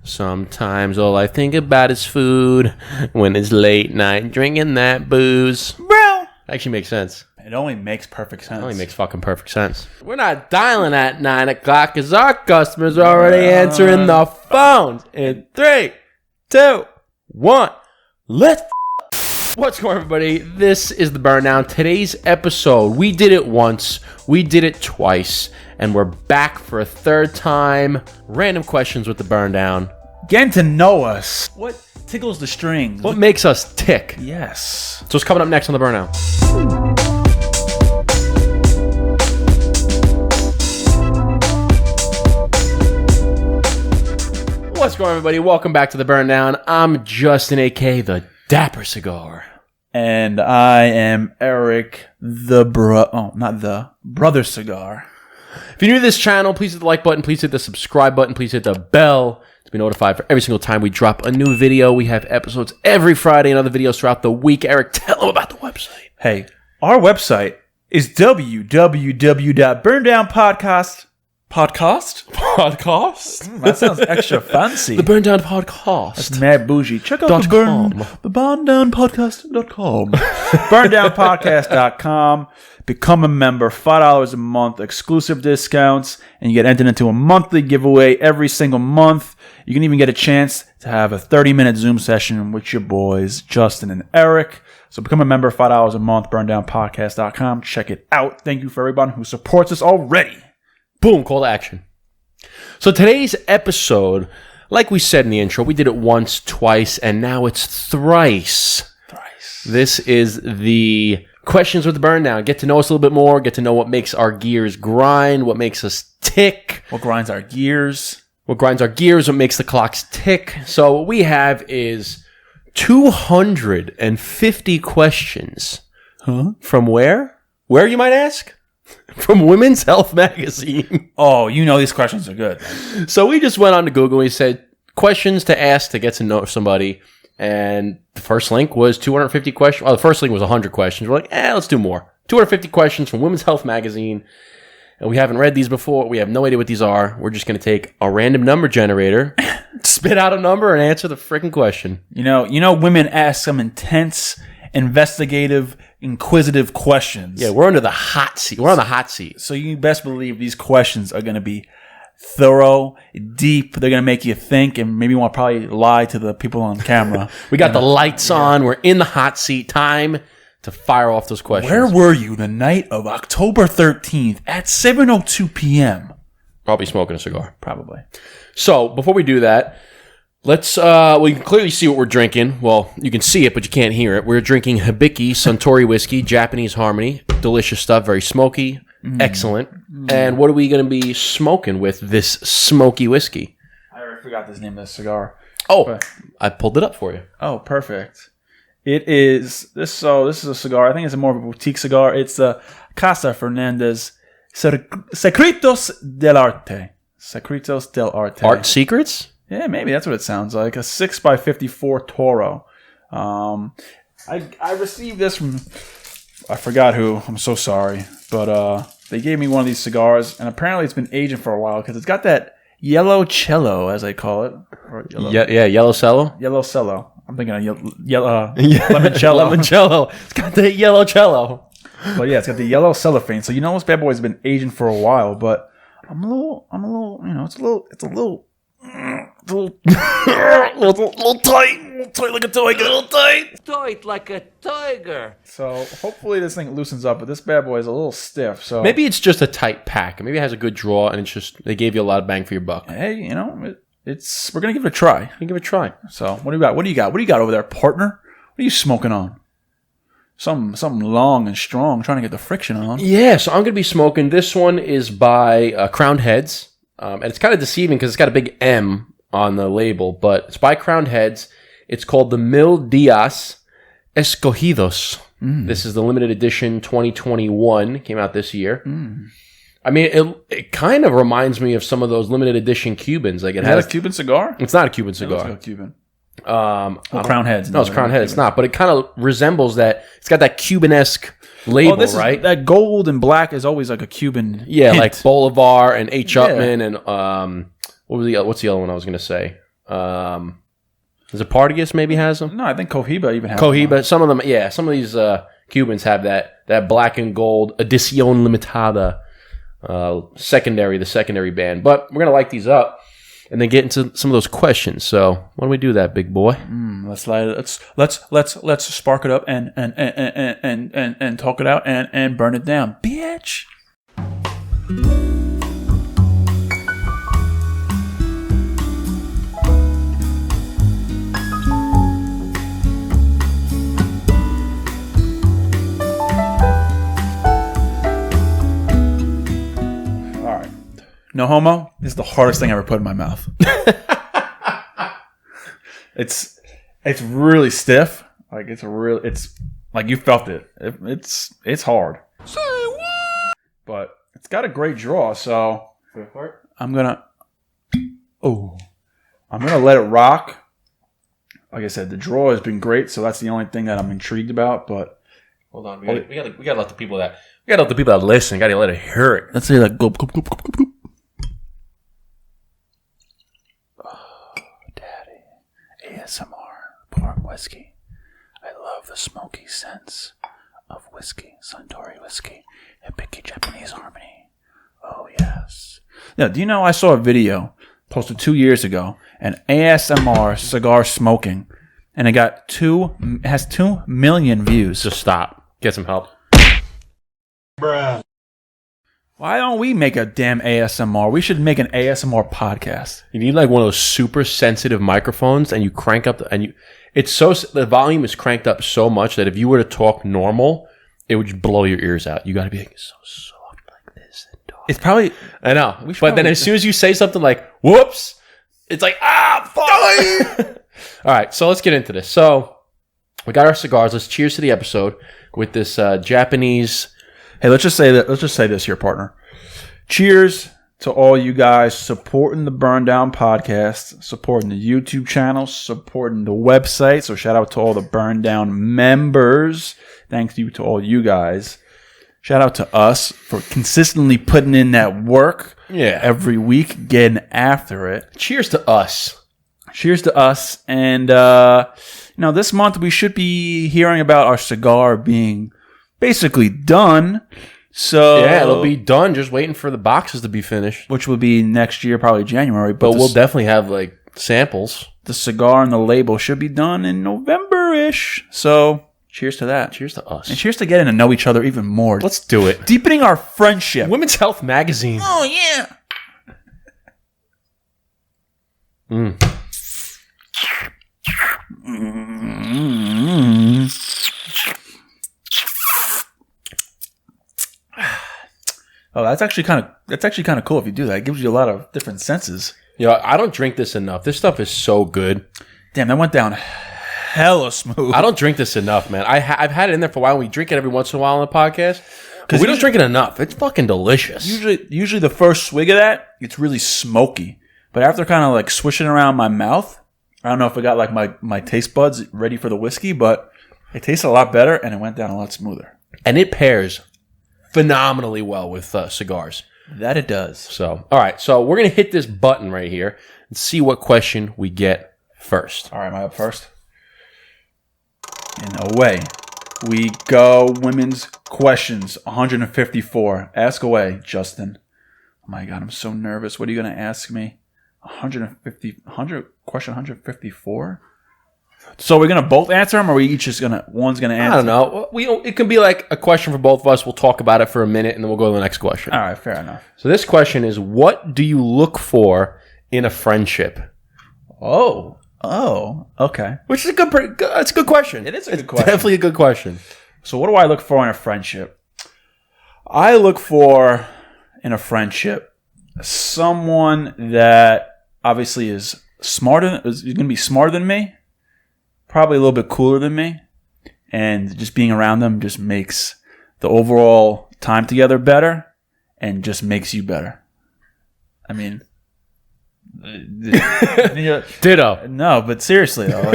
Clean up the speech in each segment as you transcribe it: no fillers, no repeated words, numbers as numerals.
Sometimes all I think about is food when it's late night drinking that booze. Bro! Actually makes sense. It only makes perfect sense. It only makes fucking perfect sense. We're not dialing at 9 o'clock because our customers are already answering the phones. In 3, 2, 1, let's What's going on, everybody? This is the Burndown. Today's episode, we did it once, we did it twice, and we're back for a third time. Random questions with the Burndown. Getting to know us. What tickles the strings? What makes us tick? Yes. So what's coming up next on the Burndown? What's going on, everybody? Welcome back to the Burndown. I'm Justin, a.k.a. the Dapper Cigar. And I am Eric, Brother Cigar. If you're new to this channel, please hit the like button, please hit the subscribe button, please hit the bell to be notified for every single time we drop a new video. We have episodes every Friday and other videos throughout the week. Eric, tell them about the website. Hey, our website is www.burndownpodcast. Podcast? That sounds extra fancy. The Burndown Podcast. That's mad bougie. Check out the burndownpodcast.com. Burndownpodcast.com. Become a member. $5 a month. Exclusive discounts. And you get entered into a monthly giveaway every single month. You can even get a chance to have a 30-minute Zoom session with your boys, Justin and Eric. So become a member. $5 a month. Burndownpodcast.com. Check it out. Thank you for everyone who supports us already. Boom, call to action. So today's episode, like we said in the intro, we did it once, twice, and now it's thrice. This is the questions with the Burndown. Get to know us a little bit more, get to know what makes our gears grind, what makes us tick. What grinds our gears. What grinds our gears, what makes the clocks tick. So what we have is 250 questions. Huh? From where? Where, you might ask? From Women's Health Magazine. Oh, you know these questions are good. So we just went on to Google and we said, questions to ask to get to know somebody. And the first link was 250 questions. Well, the first link was 100 questions. We're like, let's do more. 250 questions from Women's Health Magazine. And we haven't read these before. We have no idea what these are. We're just going to take a random number generator, spit out a number, and answer the freaking question. You know, women ask some intense, investigative, inquisitive questions. Yeah, we're under the hot seat. We're on the hot seat. So you best believe these questions are going to be thorough, deep. They're going to make you think and maybe want to probably lie to the people on camera. We got the lights on. We're in the hot seat. Time to fire off those questions. Where were you the night of October 13th at 7:02 p.m.? Probably smoking a cigar. Probably. So before we do that, let's, well, you can clearly see what we're drinking. Well, you can see it, but you can't hear it. We're drinking Hibiki Suntory whiskey, Japanese Harmony. Delicious stuff, very smoky, excellent. And what are we going to be smoking with this smoky whiskey? I already forgot the name of the cigar. Oh, I pulled it up for you. Oh, perfect. It is, this is a cigar. I think it's more of a boutique cigar. It's the Casa Fernandez Secretos del Arte. Secretos del Arte. Art Secrets? Yeah, maybe that's what it sounds like. A 6x54 Toro. I received this from, I forgot who. I'm so sorry. But they gave me one of these cigars, and apparently it's been aging for a while because it's got that yellow cello, as I call it. Yellow cello? Yellow cello. I'm thinking of limoncello. Limoncello. It's got the yellow cello. But yeah, it's got the yellow cellophane. So you know this bad boy's been aging for a while, but I'm a little, it's a little tight like a tiger. Tight like a tiger. So hopefully this thing loosens up, but this bad boy is a little stiff. So maybe it's just a tight pack. Maybe it has a good draw, and it's just they gave you a lot of bang for your buck. Hey, we're gonna give it a try. Give it a try. So what do you got? What do you got over there, partner? What are you smoking on? Something long and strong, trying to get the friction on. Yeah, so I'm going to be smoking. This one is by Crowned Heads. And it's kind of deceiving because it's got a big M on the label, but it's by Crowned Heads. It's called the Mil Dias Escogidos. This is the limited edition 2021. Came out this year. I mean, it kind of reminds me of some of those limited edition Cubans. Like it has a Cuban cigar? It's not a Cuban cigar. It's not Cuban. Crowned Heads. No, it's Crowned Heads. It's not, but it kind of resembles that. It's got that Cuban-esque label, right? That gold and black is always like a Cuban. Yeah, hint. like Bolivar and H. Upman and what's the other one I was going to say? Is it Partagas maybe has them? No, I think Cohiba even has Cohiba. them. Some of them, yeah. Some of these Cubans have that black and gold Edición Limitada the secondary band. But we're gonna light these up and then get into some of those questions. So why don't we do that, big boy? Let's light it. Let's spark it up and talk it out and burn it down, bitch. No homo, this is the hardest thing I ever put in my mouth. It's really stiff. Like it's like you felt it. It's hard. Say what? But it's got a great draw, so I'm gonna let it rock. Like I said, the draw has been great, so that's the only thing that I'm intrigued about. But hold on, we gotta let the people that listen, gotta let it hear it. Let's say like go. ASMR, pouring whiskey. I love the smoky sense of whiskey, Suntory whiskey, and picky Japanese harmony. Oh, yes. Now, do you know I saw a video posted 2 years ago, an ASMR cigar smoking, and it has 2 million views. Just stop. Get some help. Bruh. Why don't we make a damn ASMR? We should make an ASMR podcast. You need like one of those super sensitive microphones, and you crank up the volume is cranked up so much that if you were to talk normal, it would just blow your ears out. You got to be like so soft like this and talk. It's probably I know, but then as soon as you say something like "whoops," it's like fuck. All right, so let's get into this. So we got our cigars. Let's cheers to the episode with this Japanese. Hey, let's just say this here, partner. Cheers to all you guys supporting the Burn Down podcast, supporting the YouTube channel, supporting the website. So shout out to all the Burn Down members. Thank you to all you guys. Shout out to us for consistently putting in that work every week, getting after it. Cheers to us. Cheers to us. And, this month we should be hearing about our cigar being basically done. So yeah, it'll be done. Just waiting for the boxes to be finished, which will be next year, probably January. But we'll definitely have like samples. The cigar and the label should be done in November-ish. So cheers to that. Cheers to us. And cheers to getting to know each other even more. Let's do it. Deepening our friendship. Women's Health Magazine. Oh yeah. Oh, that's actually kind of cool if you do that. It gives you a lot of different senses. I don't drink this enough. This stuff is so good. Damn, that went down hella smooth. I don't drink this enough, man. I've had it in there for a while. We drink it every once in a while on the podcast. Because we don't drink it enough. It's fucking delicious. Usually the first swig of that, it's really smoky. But after kind of like swishing around my mouth, I don't know if I got like my taste buds ready for the whiskey, but it tasted a lot better and it went down a lot smoother. And it pairs phenomenally well with cigars. That it does. So, all right. So we're going to hit this button right here and see what question we get first. All right, am I up first? And away we go. Women's questions, 154. Ask away, Justin. Oh my God, I'm so nervous. What are you going to ask me? 154? So we're going to both answer them, or are we each just going to, one's going to answer? I don't know. It can be like a question for both of us. We'll talk about it for a minute, and then we'll go to the next question. All right, fair enough. So this question is, what do you look for in a friendship? Oh, okay. Which is it's a good question. It is a good question. Definitely a good question. So what do I look for in a friendship? I look for, in a friendship, someone that obviously is going to be smarter than me, probably a little bit cooler than me, and just being around them just makes the overall time together better and just makes you better. I mean, ditto. No, but seriously though,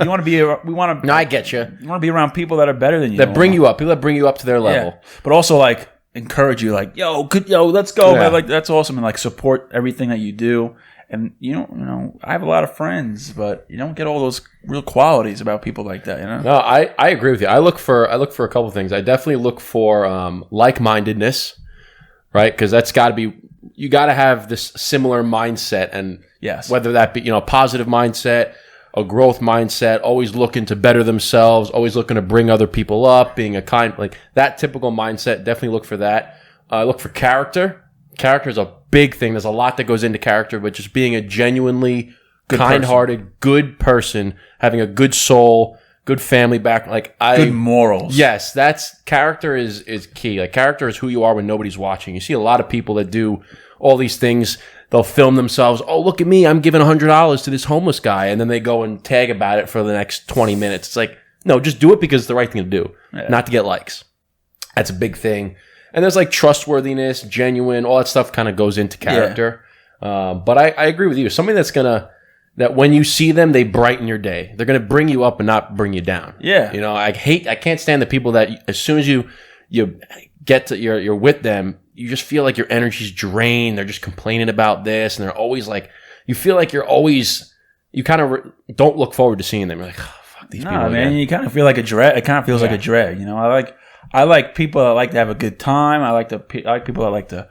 you want to be. No, I get you. You want to be around people that are better than you. That bring you up. People that bring you up to their level. Yeah. But also like encourage you, like, yo, let's go, man. Like that's awesome, and like support everything that you do. And I have a lot of friends, but you don't get all those real qualities about people like that, No, I agree with you. I look for a couple of things. I definitely look for like-mindedness, right? Because that's got to be, you got to have this similar mindset, and Yes. whether that be a positive mindset, a growth mindset, always looking to better themselves, always looking to bring other people up, being a kind, like that typical mindset. Definitely look for that. Look for character. Character is a big thing. There's a lot that goes into character, but just being a genuinely kind-hearted, good person, having a good soul, good family background, good morals. Yes, that's character is key. Like, character is who you are when nobody's watching. You see a lot of people that do all these things. They'll film themselves. Oh, look at me! I'm giving $100 to this homeless guy, and then they go and tag about it for the next 20 minutes. It's like, no, just do it because it's the right thing to do, not to get likes. That's a big thing. And there's like trustworthiness, genuine, all that stuff kind of goes into character. Yeah. But I agree with you. Something that when you see them, they brighten your day. They're gonna bring you up and not bring you down. Yeah. I can't stand the people that as soon as you get to you're with them, you just feel like your energy's drained. They're just complaining about this, and they're always like, you feel like you kind of don't look forward to seeing them. You're like, oh, fuck these people. Man, again. you kind of feel like a drag. It kind of feels like a drag. I like people that like to have a good time. I like people that like to,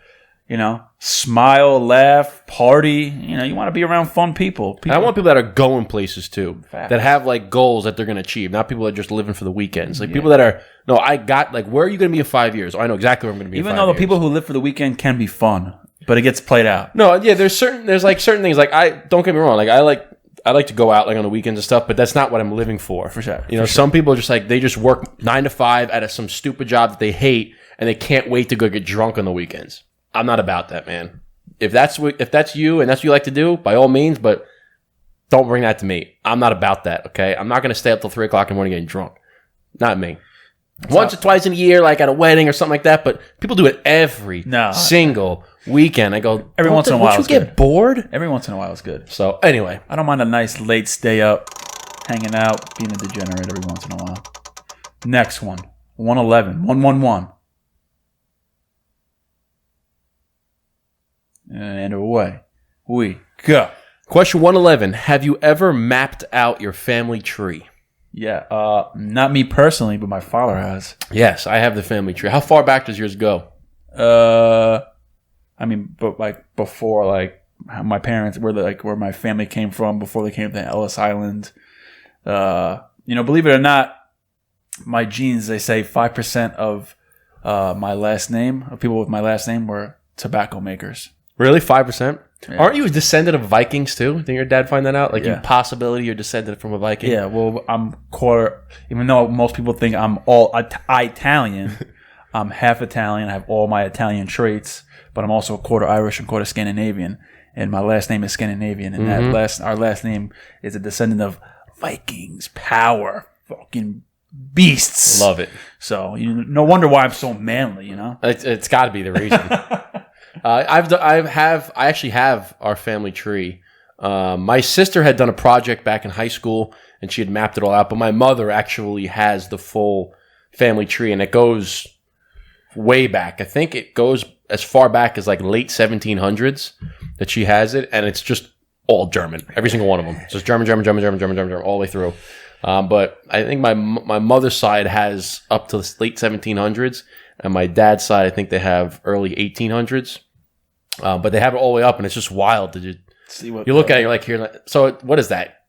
smile, laugh, party. You want to be around fun people. I want people that are going places too, Facts. that have like goals that they're going to achieve, not people that are just living for the weekends. Like people that are, no, I got like, where are you going to be in 5 years? Oh, I know exactly where I'm going to be. Even though the people who live for the weekend can be fun, but it gets played out. No, yeah, there's certain things like don't get me wrong, like I like to go out like on the weekends and stuff, but that's not what I'm living for. For sure. Some people are just like, they just work 9 to 5 at some stupid job that they hate, and they can't wait to go get drunk on the weekends. I'm not about that, man. If that's you and that's what you like to do, by all means, but don't bring that to me. I'm not about that, okay? I'm not going to stay up till 3 o'clock in the morning getting drunk. Not me. Once or twice in a year, like at a wedding or something like that, but people do it every single weekend. I go, every once in a while. Don't you get bored? Every once in a while is good. So anyway, I don't mind a nice late stay up, hanging out, being a degenerate every once in a while. Next one, 111, 111. And away we go. Question 111. Have you ever mapped out your family tree? Yeah, not me personally, but my father has. Yes, I have the family tree. How far back does yours go? I mean, but like before, like my parents, where my family came from before they came to Ellis Island. Believe it or not, my genes, they say 5% of my last name, of people with my last name, were tobacco makers. Really? 5%? Yeah. Aren't you a descendant of Vikings too? Didn't your dad find that out? Like, possibility you're descended from a Viking? Yeah, well, I'm quarter, even though most people think I'm all Italian, I'm half Italian. I have all my Italian traits, but I'm also a quarter Irish and quarter Scandinavian. And my last name is Scandinavian. And our last name is a descendant of Vikings, power, fucking beasts. Love it. So, no wonder why I'm so manly, It's got to be the reason. I actually have our family tree. My sister had done a project back in high school, and she had mapped it all out. But my mother actually has the full family tree, and it goes way back. I think it goes as far back as like late 1700s that she has it, and it's just all German. Every single one of them. It's just German, all the way through. But I think my mother's side has up to the late 1700s. And my dad's side, I think they have early 1800s. But they have it all the way up, and it's just wild to just see what you look at it, you're like, here. So what is that?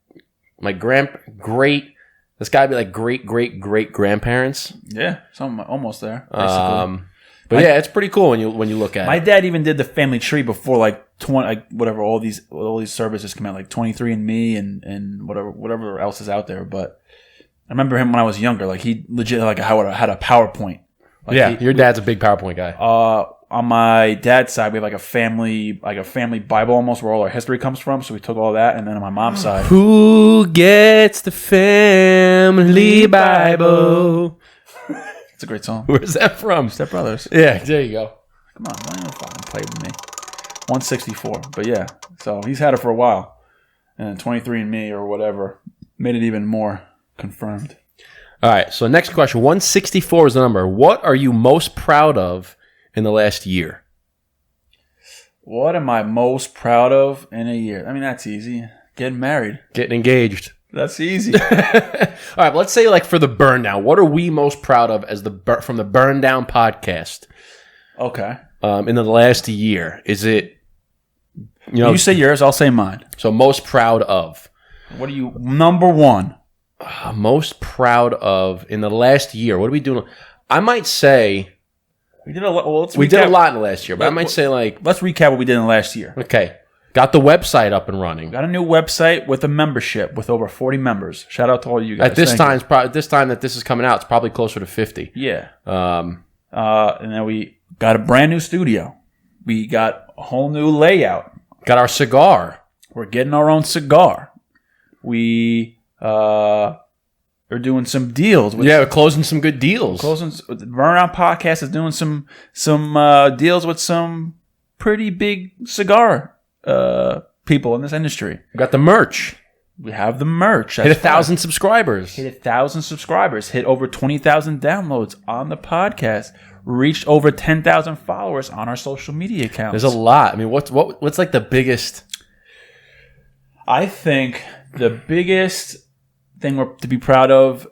My this guy be like great grandparents. Yeah, something almost there. But it's pretty cool when you look at it. My dad even did the family tree before like 20, like whatever, all these services come out, like 23andMe and whatever else is out there. But I remember him when I was younger, like he legit had a PowerPoint. Like your dad's a big PowerPoint guy. On my dad's side, we have like a family Bible almost, where all our history comes from. So we took all that, and then on my mom's side, who gets the family Bible? It's a great song. Where's that from? Step Brothers. Yeah, there you go. Come on, don't even fucking play with me. 164, but yeah. So he's had it for a while, and 23andMe or whatever made it even more confirmed. All right, so next question. 164 is the number. What are you most proud of in the last year? What am I most proud of in a year? I mean, that's easy. Getting married. Getting engaged. That's easy. All right, but let's say like for the burn down, what are we most proud of as from the Burn Down podcast? Okay. In the last year, is it? You say yours, I'll say mine. So most proud of. What are you number one? Most proud of in the last year. What are we doing? I might say We did a lot. Well, we did a lot in the last year, but I might say like let's recap what we did in the last year. Okay, got the website up and running. Got a new website with a membership with over 40 members. Shout out to all you guys. At this time that this is coming out, it's probably closer to 50. Yeah. And then we got a brand new studio. We got a whole new layout. Got our cigar. We're getting our own cigar. We are doing some deals. We're closing some good deals. The Burnout Podcast is doing some deals with some pretty big cigar people in this industry. We got the merch. We have the merch. Hit 1,000 subscribers. Hit 1,000 subscribers. Hit over 20,000 downloads on the podcast. Reached over 10,000 followers on our social media accounts. There's a lot. I mean, what's like the biggest? I think the biggest thing we're to be proud of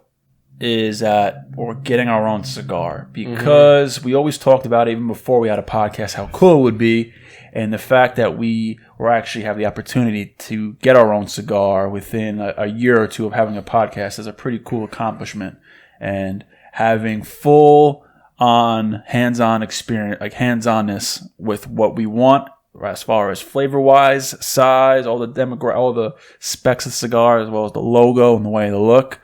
is that we're getting our own cigar, because we always talked about, even before we had a podcast, how cool it would be, and the fact that we will actually have the opportunity to get our own cigar within a year or two of having a podcast is a pretty cool accomplishment. And having full on hands-on experience, like hands-onness with what we want as far as flavor-wise, size, all the specs of the cigar, as well as the logo and the way they look.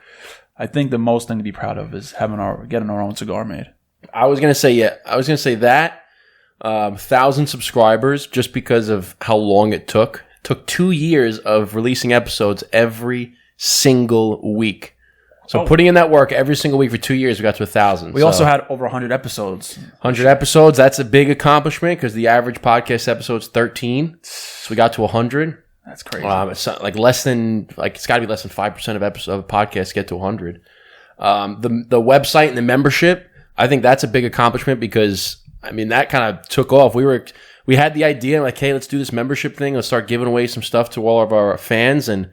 I think the most thing to be proud of is getting our own cigar made. I was gonna say that 1,000 subscribers, just because of how long it took. It took 2 years of releasing episodes every single week. So putting in that work every single week for 2 years, we got to 1,000. We also had over 100 episodes. 100 episodes. That's a big accomplishment, because the average podcast episode is 13. So we got to 100. That's crazy. It's like it's got to be less than 5% of podcasts get to 100. The website and the membership, I think that's a big accomplishment, because I mean that kind of took off. We had the idea like, hey, let's do this membership thing. Let's start giving away some stuff to all of our fans, and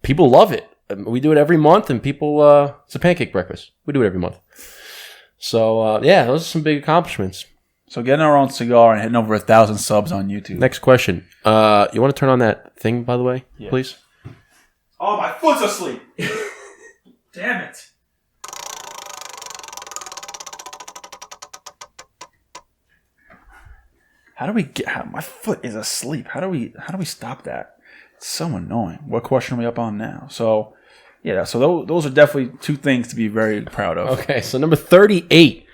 people love it. We do it every month, and people, it's a pancake breakfast. We do it every month. So, those are some big accomplishments. So getting our own cigar and hitting over 1,000 subs on YouTube. Next question. You want to turn on that thing, by the way, please? Oh, my foot's asleep. Damn it. My foot is asleep. How do we stop that? It's so annoying. What question are we up on now? So, those are definitely two things to be very proud of. Okay, so number 38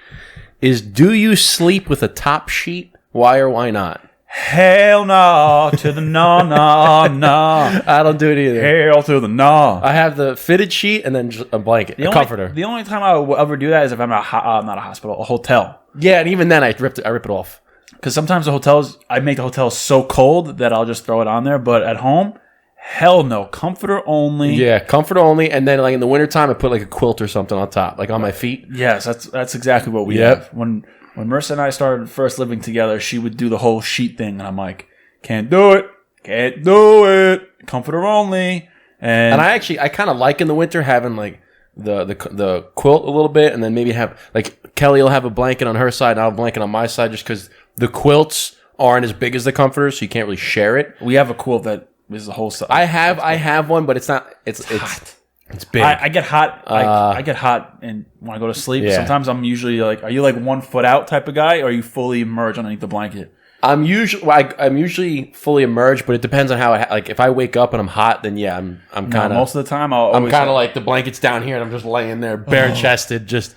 is, do you sleep with a top sheet? Why or why not? Hell no to the no. I don't do it either. Hell to the no. I have the fitted sheet and then just a blanket, comforter. The only time I will ever do that is if I'm at not a hospital, a hotel. Yeah, and even then I rip it off. Because sometimes I make the hotels so cold that I'll just throw it on there. But at home, hell no. Comforter only. Yeah, comforter only. And then like in the wintertime, I put like a quilt or something on top, like on my feet. Yes, that's exactly what we have. When Marissa and I started first living together, she would do the whole sheet thing. And I'm like, can't do it. Comforter only. And I kind of like in the winter having like the quilt a little bit, and then maybe have like Kelly will have a blanket on her side and I'll have a blanket on my side, just because the quilts aren't as big as the comforters, so you can't really share it. We have a quilt that is the whole side. I have one, but it's not. It's hot. It's big. I get hot. I get hot, and when I go to sleep, sometimes I'm usually like, are you like 1 foot out type of guy, or are you fully immersed underneath the blanket? I'm usually fully immersed, but it depends on how if I wake up and I'm hot, then I'm kind of most of the time I'm kind of like the blanket's down here and I'm just laying there bare chested, just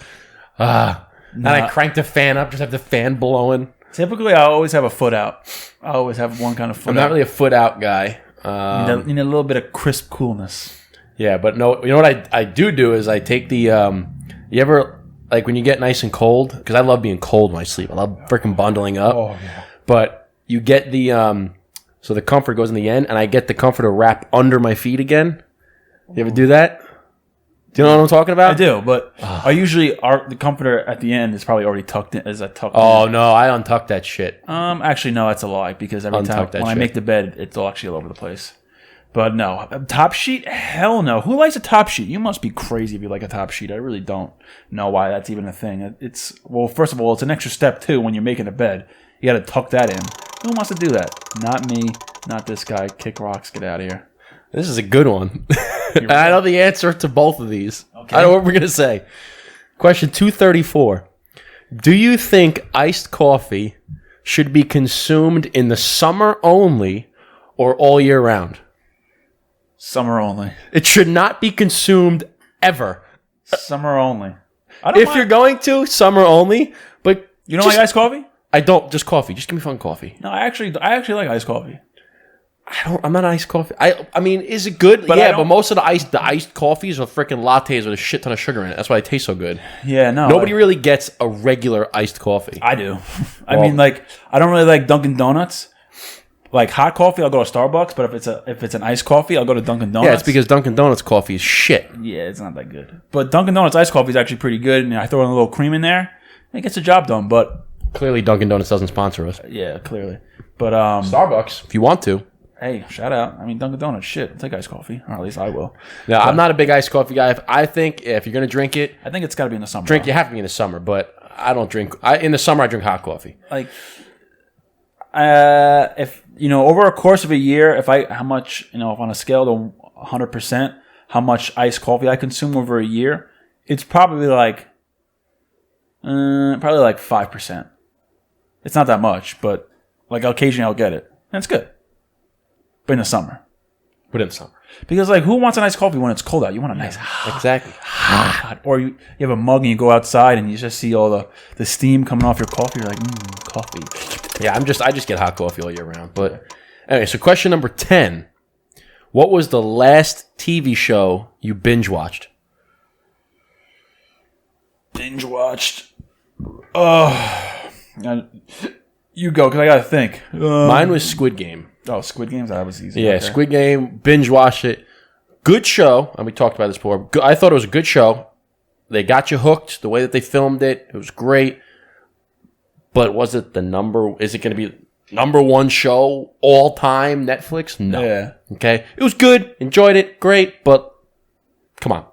and I crank the fan up, just have the fan blowing. Typically, I always have a foot out. I always have one kind of foot. I'm not really a foot out guy. You need a little bit of crisp coolness. Yeah, but no, you know what I do is I take the you ever like when you get nice and cold, because I love being cold when I sleep. I love freaking bundling up. Oh yeah. But you get the so the comfort goes in the end, and I get the comforter wrap under my feet again. You ever do that? Do you know what I'm talking about? I do, but I usually the comforter at the end is probably already tucked in. Oh no, I untuck that shit. Actually, no, that's a lie because every time when I make the bed, it's all actually all over the place. But no, a top sheet? Hell no. Who likes a top sheet? You must be crazy if you like a top sheet. I really don't know why that's even a thing. It's well, first of all, it's an extra step too when you're making a bed. You got to tuck that in. Who wants to do that? Not me. Not this guy. Kick rocks. Get out of here. This is a good one. I know the answer to both of these. Okay. I know what we're gonna say. Question 234. Do you think iced coffee should be consumed in the summer only or all year round? Summer only. It should not be consumed ever. Summer only. If you're going to, summer only. But you don't like iced coffee? I don't. Just coffee. Just give me fun coffee. No, I actually like iced coffee. I'm not iced coffee. I mean, is it good? But yeah, but most of the iced coffees are freaking lattes with a shit ton of sugar in it. That's why they taste so good. Yeah, no. Nobody really gets a regular iced coffee. I do. I mean, like, I don't really like Dunkin' Donuts. Like hot coffee, I'll go to Starbucks. But if it's an iced coffee, I'll go to Dunkin' Donuts. Yeah, it's because Dunkin' Donuts coffee is shit. Yeah, it's not that good. But Dunkin' Donuts iced coffee is actually pretty good, and I throw in a little cream in there. It gets the job done. But clearly, Dunkin' Donuts doesn't sponsor us. Yeah, clearly. But Starbucks, if you want to. Hey, shout out. I mean, Dunkin' Donuts, shit. I'll take iced coffee. Or at least I will. No, I'm not a big iced coffee guy. I think if you're going to drink it... I think it's got to be in the summer. You have to be in the summer, but I don't drink... in the summer, I drink hot coffee. Like, if, over a course of a year, if on a scale to 100%, how much iced coffee I consume over a year, it's probably like 5%. It's not that much, but like occasionally I'll get it. And it's good. But in the summer. Because like who wants a nice coffee when it's cold out? You want a nice hot. Or you have a mug and you go outside and you just see all the steam coming off your coffee. You're like, coffee. Yeah, I just get hot coffee all year round. But anyway, so question number 10. What was the last TV show you binge watched? Binge watched. Oh. You go, because I got to think. Mine was Squid Game. Oh, Squid Games? That was easy. Yeah, okay. Squid Game, binge watched it. Good show, and we talked about this before. I thought it was a good show. They got you hooked, the way that they filmed it. It was great. But was it is it going to be number one show all time, Netflix? No. Yeah. Okay? It was good, enjoyed it, great, but come on.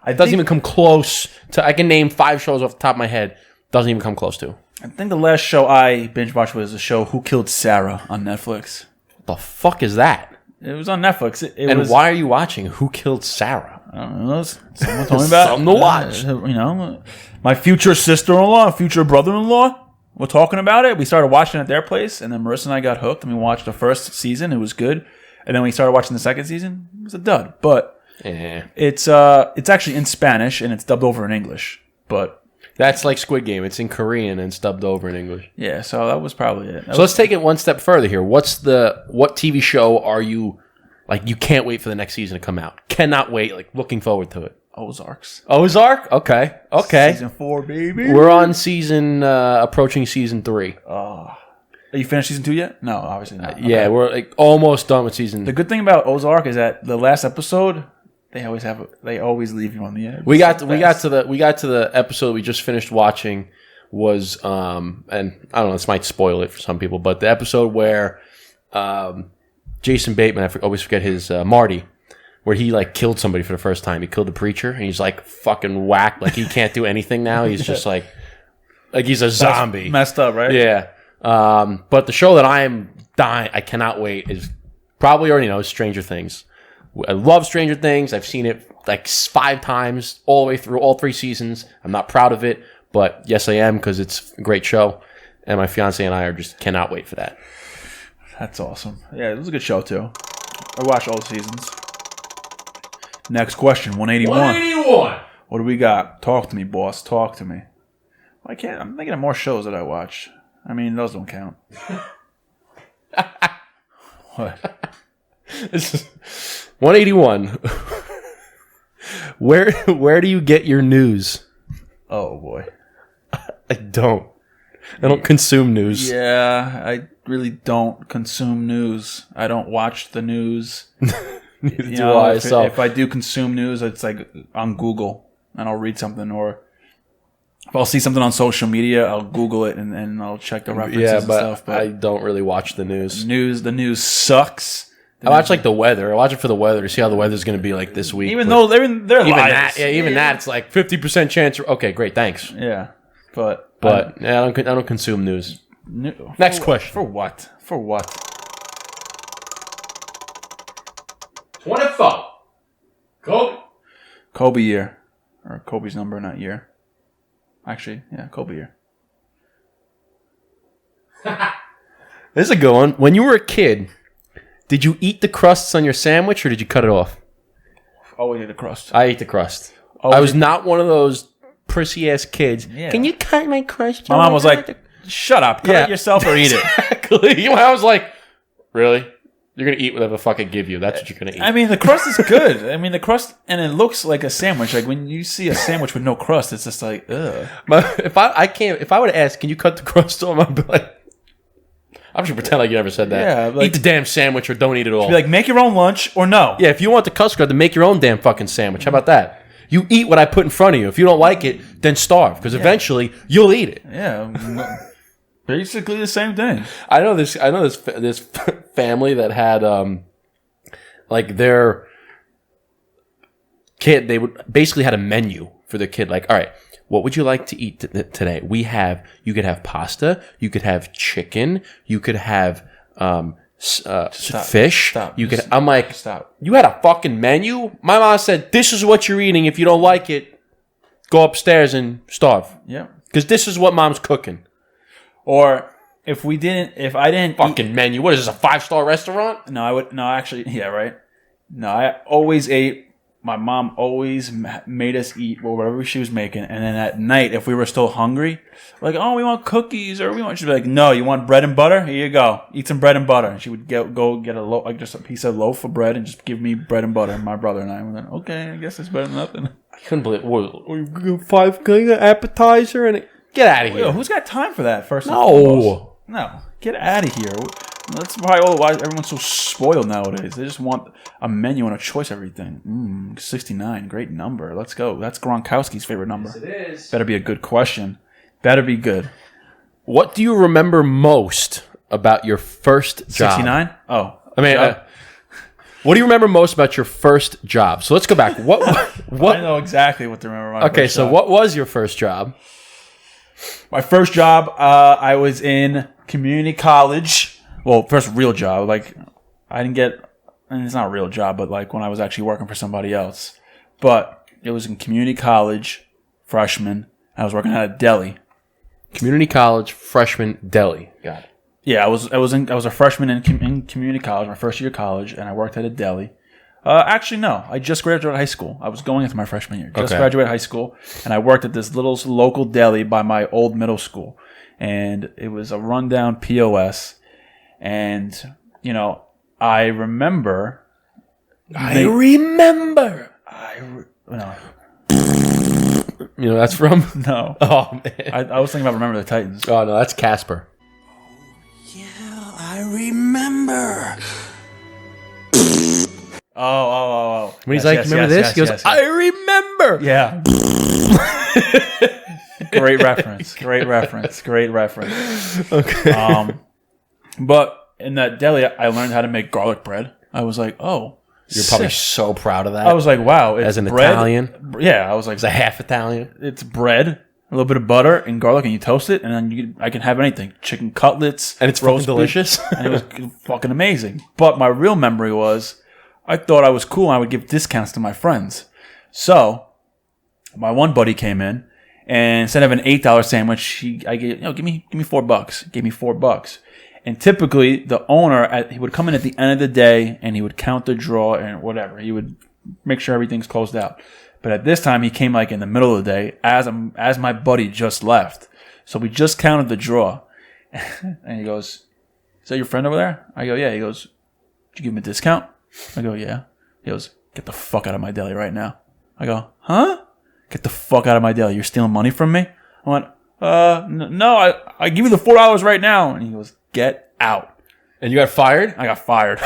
It doesn't even come close to, I can name 5 shows off the top of my head. Doesn't even come close to. I think the last show I binge watched was the show Who Killed Sarah on Netflix. What the fuck is that? It was on Netflix. And why are you watching Who Killed Sarah? I don't know. Someone told me about something to watch. My future sister-in-law, future brother-in-law were talking about it. We started watching it at their place, and then Marissa and I got hooked, and we watched the first season. It was good. And then we started watching the second season. It was a dud. But it's actually in Spanish, and it's dubbed over in English. But that's like Squid Game. It's in Korean and it's dubbed over in English. Yeah, so that was probably it. Let's take it one step further here. What TV show are you, like, you can't wait for the next season to come out? Cannot wait, like, looking forward to it. Ozark? Okay. Season 4, baby. We're on approaching season 3. Oh. Are you finished season 2 yet? No, obviously not. Okay. Yeah, we're like almost done with season. The good thing about Ozark is that the last episode, they always leave you on the edge. We got to the episode we just finished watching was and I don't know, this might spoil it for some people, but the episode where Jason Bateman, I always forget his Marty, where he like killed somebody for the first time. He killed the preacher and he's like fucking whacked, like he can't do anything now. He's just like he's a zombie. That's messed up, right? Yeah. But the show that I cannot wait is probably already know Stranger Things. I love Stranger Things. I've seen it like 5 times all the way through all 3 seasons. I'm not proud of it, but yes, I am because it's a great show. And my fiance and I just cannot wait for that. That's awesome. Yeah, it was a good show too. I watched all the seasons. Next question, 181. What do we got? Talk to me, boss. Talk to me. I'm thinking of more shows that I watch. I mean, those don't count. What? This is 181. Where do you get your news? Oh boy. I don't consume news. Yeah, I really don't consume news. I don't watch the news. You know, if I do consume news, it's like on Google, and I'll read something, or if I'll see something on social media, I'll Google it and I'll check the references and stuff. But I don't really watch the news. The news sucks. I watch like the weather. I watch it for the weather to see how the weather's going to be like this week. Even though they're liars. That, it's like 50% chance. Okay, great, thanks. Yeah, but I don't consume news. Next question. For what? For what? 24. Kobe year, or Kobe's number, not year. Actually, yeah, Kobe year. This is a good one. When you were a kid, did you eat the crusts on your sandwich or did you cut it off? Always eat the crust. I ate the crust. I was not one of those prissy ass kids. Yeah. Can you cut my crust? My mom was like, "Shut up, cut it yourself or eat it." Exactly. I was like, "Really? You're gonna eat whatever the fuck I give you? That's what you're gonna eat." I mean, the crust is good. I mean, the crust, and it looks like a sandwich. Like when you see a sandwich with no crust, it's just like, ugh. But if I would ask, "Can you cut the crust off?" I'd be like, I'm just gonna pretend like you never said that. Yeah, like, eat the damn sandwich or don't eat it all. Be like, make your own lunch or no. Yeah, if you want the custard, then make your own damn fucking sandwich. How about that? You eat what I put in front of you. If you don't like it, then starve, because eventually you'll eat it. Yeah, basically the same thing. I know this family that had like their kid. They would basically had a menu for their kid. Like, all right, what would you like to eat today? You could have pasta. You could have chicken. You could have fish. Stop. I'm like, stop. You had a fucking menu? My mom said, "This is what you're eating. If you don't like it, go upstairs and starve." Yeah. Because this is what mom's cooking. Or if I didn't fucking menu. What is this, a 5-star restaurant? No, actually, yeah, right. No, I always ate. My mom always made us eat whatever she was making, and then at night, if we were still hungry, like, oh, we want cookies, or she'd be like, no, you want bread and butter? Here you go, eat some bread and butter. And she would go get just a piece of loaf of bread and just give me bread and butter. And my brother and I were like, okay, I guess it's better than nothing. I couldn't believe it. 5 appetizer and get out of here. Who's got time for that? No, get out of here. That's probably why everyone's so spoiled nowadays. They just want a menu and a choice of everything. 69, great number. Let's go. That's Gronkowski's favorite number. Yes, it is. Better be a good question. Better be good. What do you remember most about your first job? 69? Oh. I mean, what do you remember most about your first job? So let's go back. What? I know exactly what to remember. Okay, so what was your first job? My first job, I was in community college. Well, first real job, like, I didn't get, and it's not a real job, but like when I was actually working for somebody else. But it was in community college, freshman. I was working at a deli. Community college, freshman, deli. Got it. Yeah, I was a freshman in community college, my first year of college, and I worked at a deli. Actually, no, I just graduated high school. I was going into my freshman year. Just graduated high school, and I worked at this little local deli by my old middle school. And it was a rundown POS. And, I remember. That's from? No. Oh, man. I was thinking about Remember the Titans. Oh, no, that's Casper. Yeah, I remember. Oh. When he's remember this? He goes, I remember. Yeah. Great reference. Okay. But in that deli, I learned how to make garlic bread. I was like, oh. You're probably so proud of that. I was like, wow. It's as an bread. Italian? Yeah, I was like. It's a half Italian. It's bread, a little bit of butter and garlic, and you toast it, and then I can have anything. Chicken cutlets. And it's fucking delicious. And it was fucking amazing. But my real memory was, I thought I was cool and I would give discounts to my friends. So, my one buddy came in, and instead of an $8 sandwich, give me $4. Gave me $4. And typically, the owner, he would come in at the end of the day, and he would count the draw and whatever. He would make sure everything's closed out. But at this time, he came in the middle of the day as my buddy just left. So we just counted the draw. And he goes, is that your friend over there? I go, yeah. He goes, did you give him a discount? I go, yeah. He goes, get the fuck out of my deli right now. I go, huh? Get the fuck out of my deli. You're stealing money from me? I went, no, I give you the $4 right now. And he goes, get out. And you got fired? I got fired.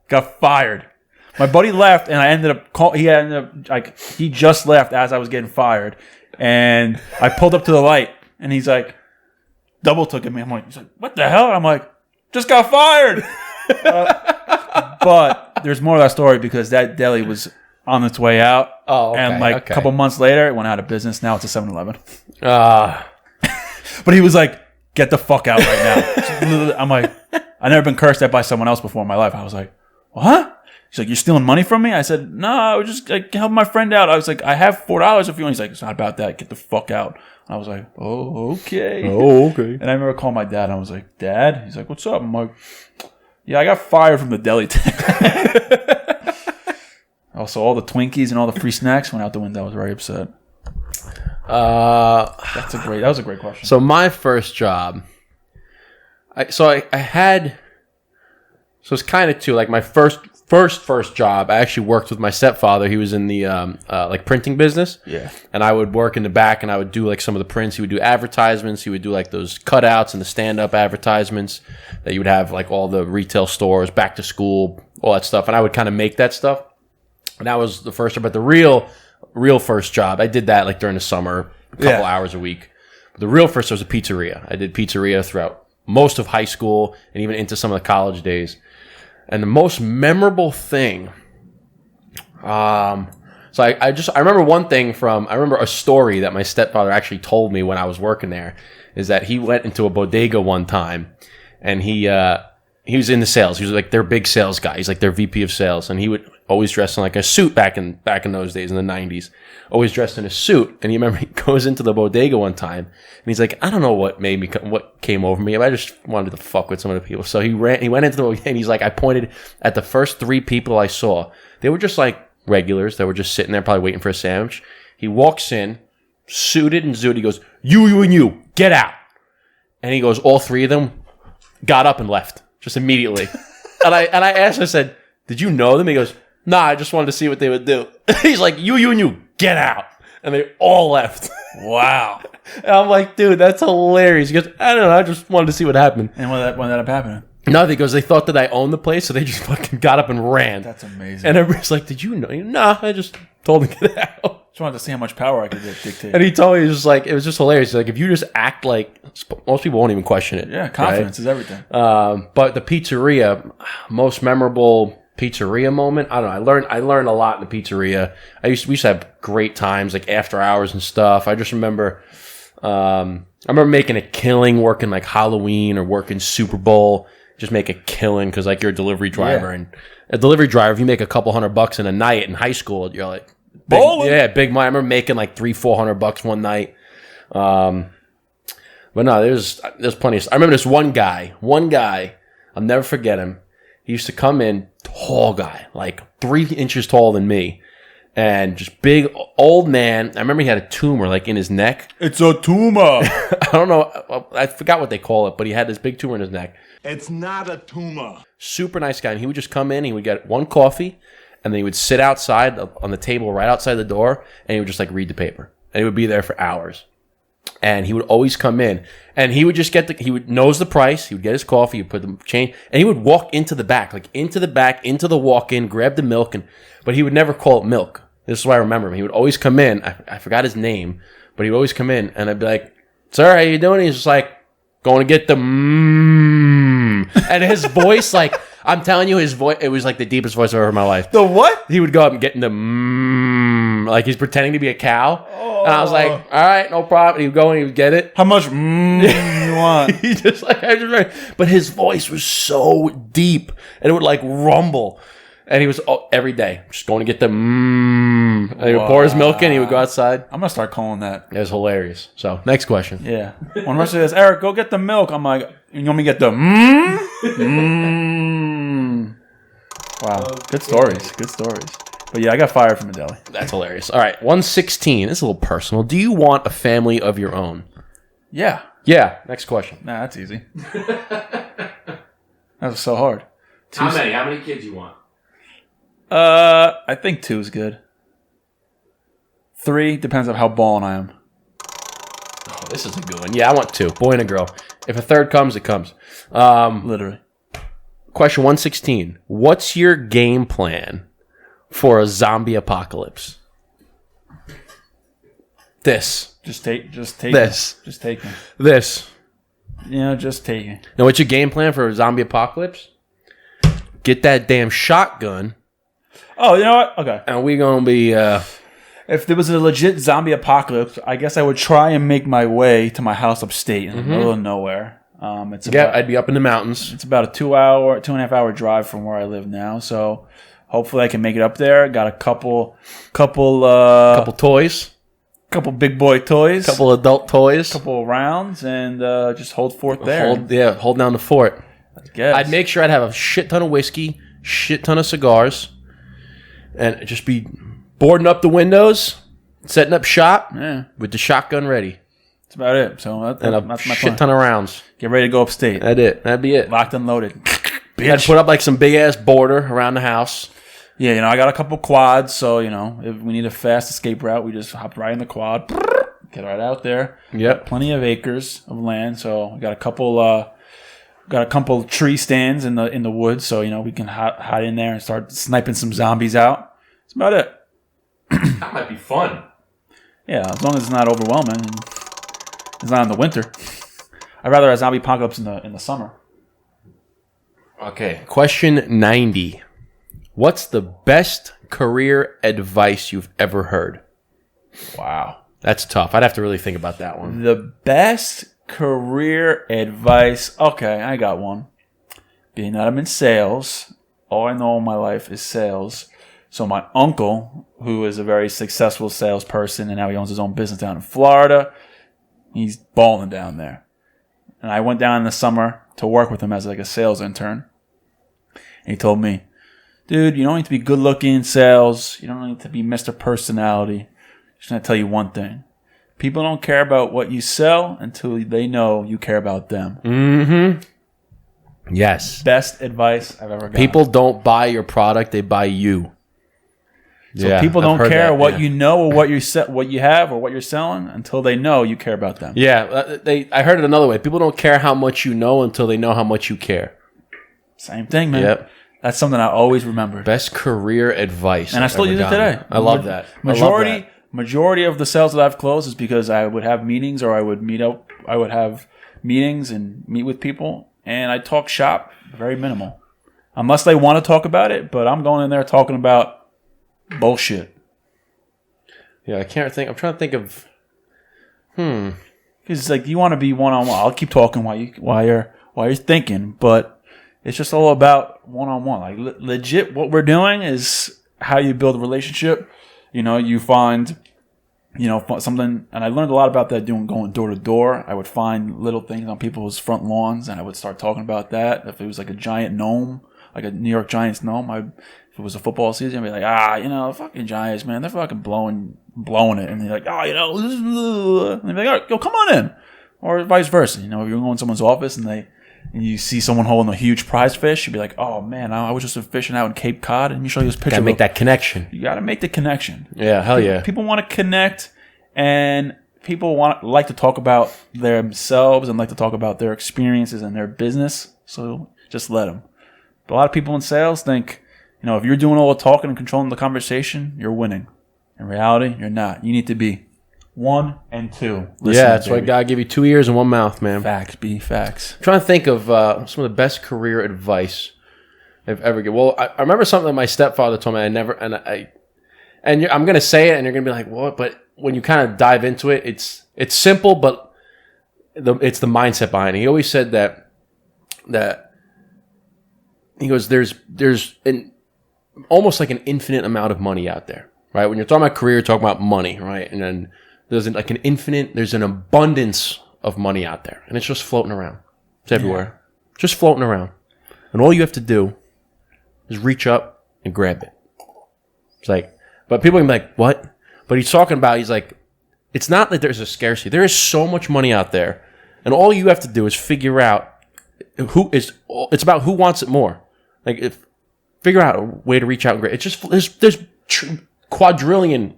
got fired. My buddy left, and I ended up he just left as I was getting fired, and I pulled up to the light, and he's like, double took at me. He's like, what the hell? I'm like, just got fired. But there's more to that story because that deli was on its way out. Oh, okay, and a couple months later, it went out of business. Now it's a 7-Eleven. But he was like, get the fuck out right now. I'm like, I've never been cursed at by someone else before in my life. I was like, what? He's like, you're stealing money from me? I said, no, I was just like helping my friend out. I was like, I have $4 if you want. He's like, it's not about that. Get the fuck out. I was like, oh, okay. Oh, okay. And I remember calling my dad, and I was like, Dad? He's like, what's up? I'm like, yeah, I got fired from the deli today. Also, all the Twinkies and all the free snacks went out the window. I was very upset. That was a great question. So my first job, I had, so it's kind of two, like my first job, I actually worked with my stepfather. He was in the like printing business. Yeah. And I would work in the back, and I would do like some of the prints. He would do advertisements. He would do like those cutouts and the stand-up advertisements that you would have like all the retail stores, back to school, all that stuff. And I would kind of make that stuff. And that was the first job. But the real first job, I did that like during the summer, a couple hours a week. But the real first was a pizzeria. I did pizzeria throughout most of high school and even into some of the college days. And the most memorable thing, I remember a story that my stepfather actually told me when I was working there, is that he went into a bodega one time, and he was in the sales. He was like their big sales guy. He's like their VP of sales, and he would always dress in like a suit back in those days in the 90s. Always dressed in a suit. And you remember he goes into the bodega one time, and he's like, I don't know what came over me. I just wanted to fuck with some of the people. So he went into the bodega, and he's like, I pointed at the first 3 people I saw. They were just like regulars that were just sitting there probably waiting for a sandwich. He walks in, suited and zooted. He goes, you and you, get out. And he goes, all 3 of them got up and left just immediately. and I asked him, I said, did you know them? He goes, nah, I just wanted to see what they would do. He's like, you and you, get out. And they all left. Wow. And I'm like, dude, that's hilarious. He goes, I don't know, I just wanted to see what happened. And when that ended up happening? No, because they thought that I owned the place, so they just fucking got up and ran. That's amazing. And everybody's like, did you know? Nah, I just told him to get out. Just wanted to see how much power I could dictate. And he told me, it was just hilarious. Like, if you just act like, most people won't even question it. Yeah, confidence is everything. But the pizzeria, most memorable pizzeria moment, I don't know. I learned a lot in the pizzeria. We used to have great times, like after hours and stuff. I just remember, making a killing working like Halloween or working Super Bowl. Just make a killing because like you're a delivery driver, and a delivery driver, if you make a couple $100 in a night in high school, you're like bowling. Yeah, big money. I remember making like $300-400 one night. But no, there's plenty of. I remember this one guy. I'll never forget him. He used to come in, tall guy, like 3 inches taller than me, and just big old man. I remember he had a tumor like in his neck. It's a tumor. I don't know. I forgot what they call it, but he had this big tumor in his neck. It's not a tumor. Super nice guy. And he would just come in, he would get 1 coffee, and then he would sit outside on the table right outside the door, and he would just like read the paper. And he would be there for hours. And he would always come in, and he would just he would knows the price, he would get his coffee, he would put the change, and he would walk into the back, into the walk-in, grab the milk, but he would never call it milk. This is why I remember him. He would always come in, I forgot his name, but he would always come in, and I'd be like, sir, how you doing? He's just like, going to get the and his voice, like, I'm telling you, his voice, it was like the deepest voice I've ever heard in my life. The what? He would go up and get in the like he's pretending to be a cow. And I was like, all right, no problem. He would go and he would get it. How much you want? He just like, I just remember. But his voice was so deep, and it would like rumble. And he was every day just going to get the And he would pour his milk in. He would go outside. I'm gonna start calling that. It was hilarious. So next question. Yeah. When Russia says, Eric, go get the milk, I'm like, you want me to get the Wow. Good stories. Good stories. But yeah, I got fired from a deli. That's hilarious. All right, 116. This is a little personal. Do you want a family of your own? Yeah. Yeah. Next question. Nah, that's easy. That was so hard. How many? How many kids you want? I think 2 is good. 3 depends on how ballin' I am. Oh, this is a good one. Yeah, I want 2. Boy and a girl. If a third comes, it comes. Literally. Question 116. What's your game plan for a zombie apocalypse? This. Just take This. it. Just take it. This. Just take it. Now, what's your game plan for a zombie apocalypse? Get that damn shotgun, Oh, you know what? Okay. and we gonna be. If there was a legit zombie apocalypse, I guess I would try and make my way to my house upstate in the middle of nowhere. I'd be up in the mountains. It's about a 2.5 hour drive from where I live now. So hopefully I can make it up there. Got a couple Toys, big boy toys, couple adult toys. couple rounds, and just hold forth there. Hold down the fort. I guess. I'd make sure I'd have a shit ton of whiskey, shit ton of cigars, and just be boarding up the windows, setting up shop with the shotgun ready. That's about it. So And a that's my shit plan. ton of rounds. Get ready to go upstate. That'd be it. Locked and loaded. I'd put up like some big ass border around the house. Yeah, I got a couple quads, so, if we need a fast escape route, we just hop right in the quad, get right out there. Yep. Plenty of acres of land, so we got a couple tree stands in the woods, so, we can hide in there and start sniping some zombies out. That's about it. That might be fun. Yeah, as long as it's not overwhelming and it's not in the winter. I'd rather a zombie apocalypse in the summer. Okay. Question 90. What's the best career advice you've ever heard? Wow. That's tough. I'd have to really think about that one. The best career advice. Okay, I got one. Being that I'm in sales, all I know in my life is sales. So my uncle, who is a very successful salesperson, and now he owns his own business down in Florida, he's balling down there. And I went down in the summer to work with him as like a sales intern. And he told me, dude, you don't need to be good looking in sales. You don't need to be Mr. Personality. Just going to tell you one thing. People don't care about what you sell until they know you care about them. Mm-hmm. Yes. Best advice I've ever got. People don't buy your product, they buy you. So people don't care what you know or what you have or what you're selling until they know you care about them. Yeah, I heard it another way. People don't care how much you know until they know how much you care. Same thing, man. Yep. That's something I always remember. Best career advice. And I still use it today. I love that. Majority of the sales that I've closed is because I would have meetings or I would meet up. I would have meetings and meet with people, and I talk shop very minimal, unless they want to talk about it. But I'm going in there talking about bullshit. Yeah, I can't think. I'm trying to think of. Because it's like you want to be one on one. I'll keep talking while you're thinking, but it's just all about one on one. Like legit, what we're doing is how you build a relationship. You find, something, and I learned a lot about that going door to door. I would find little things on people's front lawns, and I would start talking about that. If it was like a giant gnome, like a New York Giants gnome, if it was a football season, I'd be like, fucking Giants, man, they're fucking blowing it, and they're like, and they'd be like, all right, yo, come on in, or vice versa. If you're going to someone's office and you see someone holding a huge prize fish, you'd be like, oh man, I was just fishing out in Cape Cod, and you show you this picture. Gotta make that connection. You gotta make the connection. Yeah, hell yeah. People want to connect, and people like to talk about themselves and like to talk about their experiences and their business. So just let them. But a lot of people in sales think, if you're doing all the talking and controlling the conversation, you're winning. In reality, you're not. You need to be 1 and 2. That's why God give you 2 ears and 1 mouth, man. Facts, facts. I'm trying to think of some of the best career advice I've ever given. Well, I remember something that my stepfather told me. I'm gonna say it, and you're gonna be like, "What?" But when you kind of dive into it, it's simple, but it's the mindset behind it. He always said that he goes, "There's almost like an infinite amount of money out there, right? When you're talking about career, you're talking about money, right? And then there's an abundance of money out there, and it's just floating around. It's everywhere, just floating around, and all you have to do is reach up and grab it." It's like, but people can be like, "What?" But he's talking about, he's like, it's not that there's a scarcity. There is so much money out there, and all you have to do is figure out it's about who wants it more. Like, figure out a way to reach out and grab. It's just there's quadrillion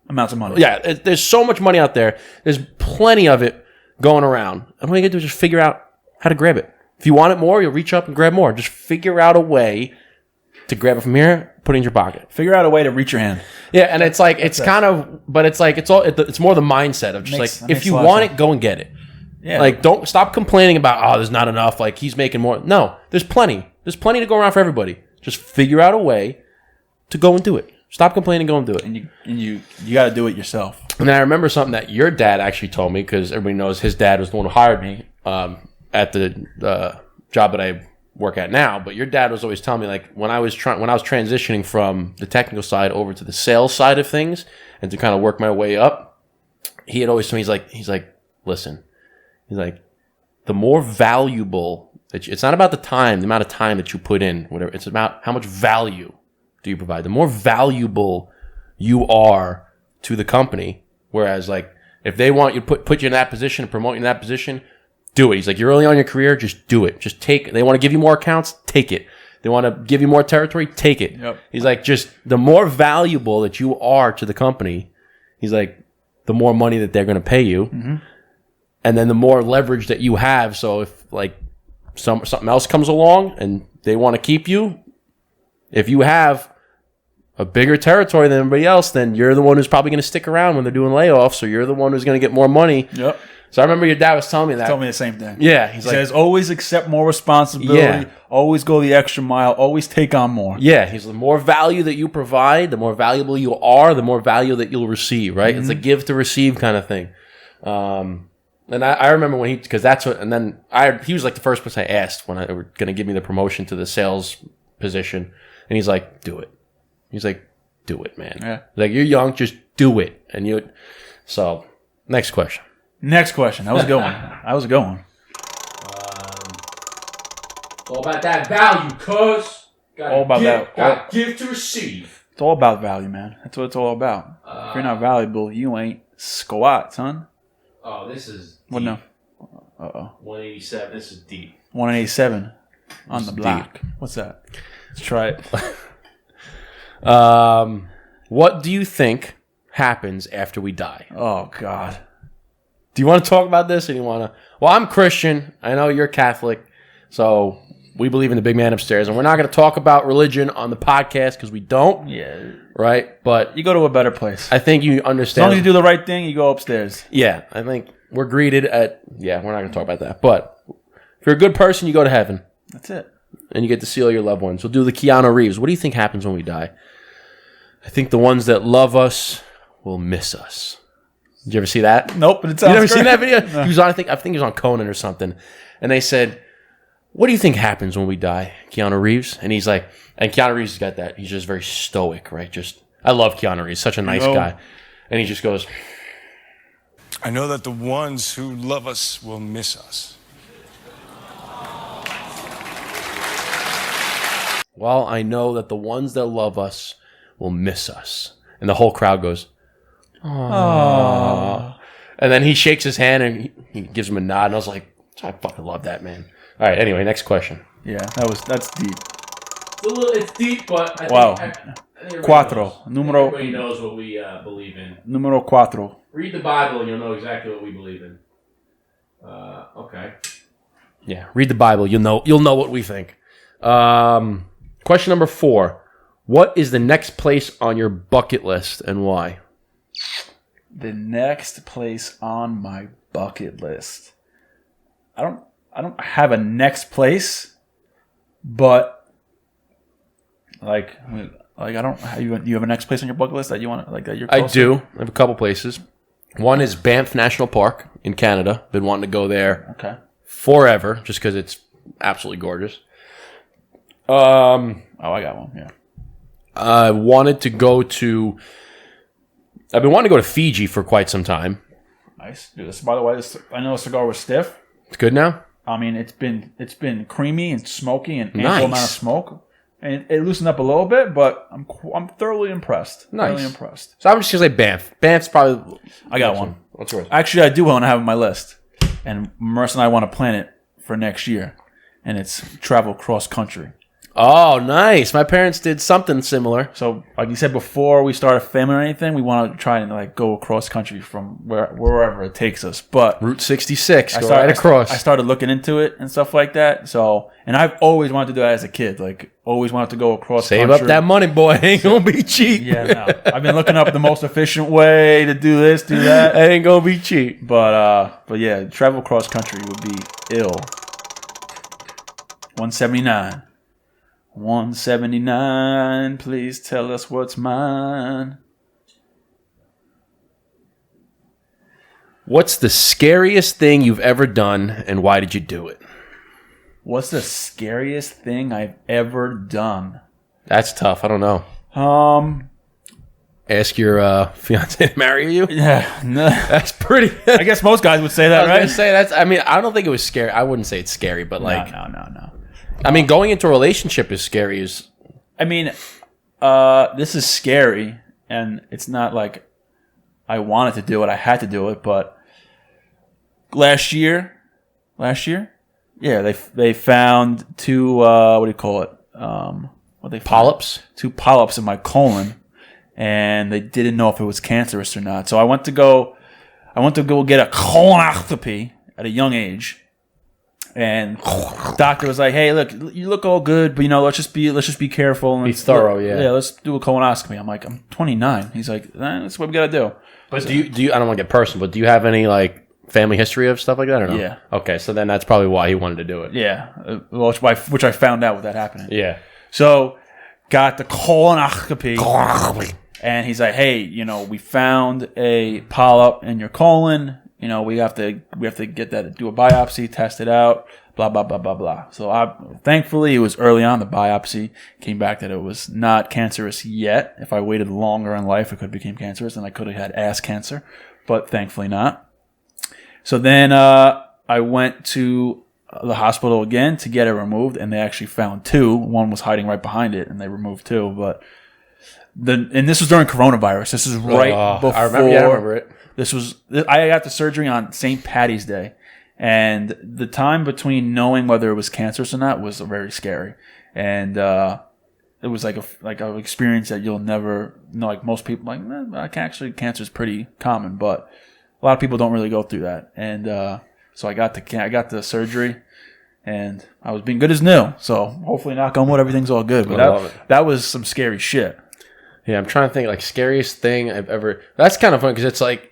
amounts of money. Yeah, there's so much money out there. There's plenty of it going around. And all you gotta do is just figure out how to grab it. If you want it more, you'll reach up and grab more. Just figure out a way to grab it from here, put it in your pocket. Figure out a way to reach your hand. Yeah, and it's like it's kind of, but it's like it's more the mindset of just like if you want it, go and get it. Yeah. Like don't stop complaining about there's not enough. Like he's making more. No, there's plenty. There's plenty to go around for everybody. Just figure out a way to go and do it. Stop complaining, go and do it. And you got to do it yourself. And I remember something that your dad actually told me, because everybody knows his dad was the one who hired me at the job that I work at now. But your dad was always telling me, like when I was transitioning from the technical side over to the sales side of things and to kind of work my way up, he had always told me, he's like, listen, he's like, the more valuable it's not about the amount of time that you put in, whatever. It's about how much value do you provide. The more valuable you are to the company, whereas like if they want you to put you in that position, promote you in that position, do it. He's like, you're early on in your career, just do it. Just take. They want to give you more accounts, take it. They want to give you more territory, take it. Yep. He's like, just the more valuable that you are to the company, he's like, the more money that they're going to pay you, and then the more leverage that you have. So if like something else comes along and they want to keep you, if you have a bigger territory than everybody else, then you're the one who's probably going to stick around when they're doing layoffs, or you're the one who's going to get more money. Yep. So I remember your dad was telling me that. Told me the same thing. Yeah. He says, always accept more responsibility. Yeah. Always go the extra mile. Always take on more. Yeah. He's the more value that you provide, the more valuable you are, the more value that you'll receive, right? It's a give to receive kind of thing. And I remember when because that's what, and then he was like the first person I asked when they were going to give me the promotion to the sales position. And he's like, do it. He's like, do it, man. Yeah. Like, you're young, just do it. So, next question. Next question. That was a good one. That was a good one. All about that value, cuz. All about that. Got give to receive. It's all about value, man. That's what it's all about. If you're not valuable, you ain't squat, son. Oh, this is deep. What no? 187. This is deep. 187 on the block. What's that? Let's try it. What do you think happens after we die? Oh, God. Do you want to talk about this, or do you want to? Well, I'm Christian. I know you're Catholic, so we believe in the big man upstairs, and we're not going to talk about religion on the podcast because we don't. Yeah. Right? But You go to a better place. I think you As understand. long as you do the right thing, you go upstairs. Yeah, I think we're greeted at. Yeah, we're not going to talk about that. But if you're a good person, you go to heaven, That's it. and you get to see all your loved ones. We'll do the Keanu Reeves. What do you think happens when we die? I think the ones that love us will miss us. Did you ever see that? Nope, but it You sounds never seen that video? No. He was on. I think he was on Conan or something, and they said, "What do you think happens when we die, Keanu Reeves?" And he's like, and Keanu Reeves has got that. He's just very stoic, right? I love Keanu Reeves, such a nice guy, and he just goes, I know that the ones who love us will miss us. "Well, I know that the ones that love us will miss us," and the whole crowd goes, "Aww." And then he shakes his hand and he gives him a nod, and I was like, I fucking love that, man. All right, anyway, next question. Yeah, that's deep. It's deep, but Wow. Cuatro. Everybody knows what we believe in. Numero cuatro. Read the Bible and you'll know exactly what we believe in. Okay. Yeah, read the Bible. You'll know what we think. Question number 4. What is the next place on your bucket list and why? The next place on my bucket list. I don't have a next place, but like I don't. You have a next place on your bucket list that you want that you're. I close do. to? I have a couple places. One is Banff National Park in Canada. Been wanting to go there Okay. forever, just because it's absolutely gorgeous. Oh, I got one. Yeah. I wanted to go to. I've been wanting to go to Fiji for quite some time. Nice. Dude, by the way, I know the cigar was stiff. It's good now. I mean, it's been creamy and smoky and ample Nice. amount of smoke, and it loosened up a little bit. But I'm thoroughly impressed. Nice. Thoroughly impressed. So I'm just gonna say Banff. Banff's probably. I got one. What's yours? Actually, I do want to have it on my list, and Marissa and I want to plan it for next year, and it's travel cross country. Oh, nice. My parents did something similar. So, like you said, before we start a family or anything, we want to try and like go across country from wherever it takes us. But Route 66, I go started, right across. I started looking into it and stuff like that. So, and I've always wanted to do that as a kid. Like, always wanted to go across Save country. up that money, boy. Ain't gonna be cheap. Yeah, no. I've been looking up the most efficient way to do this, do that. Ain't gonna be cheap. But yeah, travel cross country would be ill. 179. 179, please tell us what's mine. What's the scariest thing you've ever done, and why did you do it? What's the scariest thing I've ever done? That's tough. I don't know. Ask your fiance to marry you. Yeah, no. That's pretty. I guess most guys would say I that, was gonna right? say that's. I mean, I don't think it was scary. I wouldn't say it's scary, but like, No. I mean, going into a relationship is scary. I mean, this is scary, and it's not like I wanted to do it. I had to do it, but last year, yeah, they found two. What do you call it? What they found? Polyps. 2 polyps in my colon, and they didn't know if it was cancerous or not. So I went to go get a colonoscopy at a young age. And the doctor was like, "Hey, look, you look all good, but let's just be careful and Be thorough, yeah. Yeah, let's do a colonoscopy." I'm like, "I'm 29." He's like, "That's what we got to do." But do you? I don't want to get personal, but do you have any like family history of stuff like that or no? Yeah. Okay, so then that's probably why he wanted to do it. Yeah, which I found out with that happening. Yeah. So, got the colonoscopy, and he's like, "Hey, we found a polyp in your colon. We have to get that, do a biopsy, test it out, blah, blah, blah, blah, blah." So thankfully it was early on, the biopsy came back that it was not cancerous yet. If I waited longer in life, it could have become cancerous and I could have had ass cancer, but thankfully not. So then I went to the hospital again to get it removed, and they actually found 2. One was hiding right behind it, and they removed 2. But and this was during coronavirus. This is right before. I remember it. I got the surgery on St. Patty's Day, and the time between knowing whether it was cancerous or not was very scary, and it was like an experience that you'll never know. Like most people, cancer is pretty common, but a lot of people don't really go through that. And so I got the surgery, and I was being good as new. So hopefully, knock on wood, everything's all good. But that was some scary shit. Yeah, I'm trying to think like scariest thing I've ever. That's kind of fun because it's like.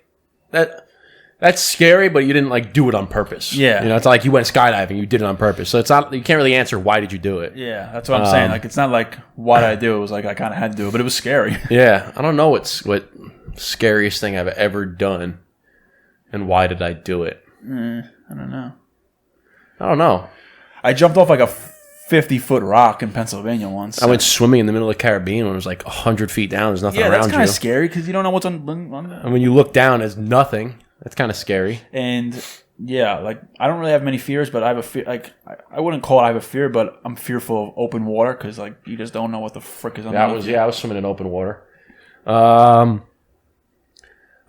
That's scary, but you didn't like do it on purpose. Yeah, it's not like you went skydiving; you did it on purpose. So it's not, you can't really answer why did you do it. Yeah, that's what I'm saying. Like, it's not like why did I do it? It was like I kind of had to do it, but it was scary. Yeah, I don't know what scariest thing I've ever done, and why did I do it? I don't know. I jumped off like a 50-foot rock in Pennsylvania once. I went swimming in the middle of the Caribbean when it was like 100 feet down. There's nothing around you. Yeah, that's kind of scary because you don't know what's on and when you look down, there's nothing. That's kind of scary. And yeah, like I don't really have many fears, but I have a fear. Like I wouldn't call it I have a fear, but I'm fearful of open water because like you just don't know what the frick is on. I was swimming in open water. I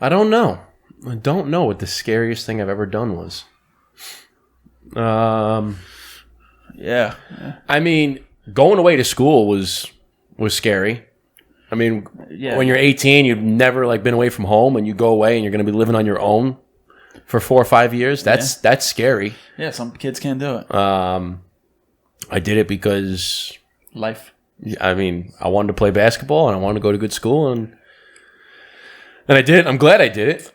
don't know. I don't know what the scariest thing I've ever done was. Yeah. I mean, going away to school was scary. I mean, when you're 18, you've never like been away from home, and you go away and you're going to be living on your own for 4 or 5 years. That's scary. Yeah, some kids can't do it. I did it because life. I mean, I wanted to play basketball and I wanted to go to good school, and I did. I'm glad I did it.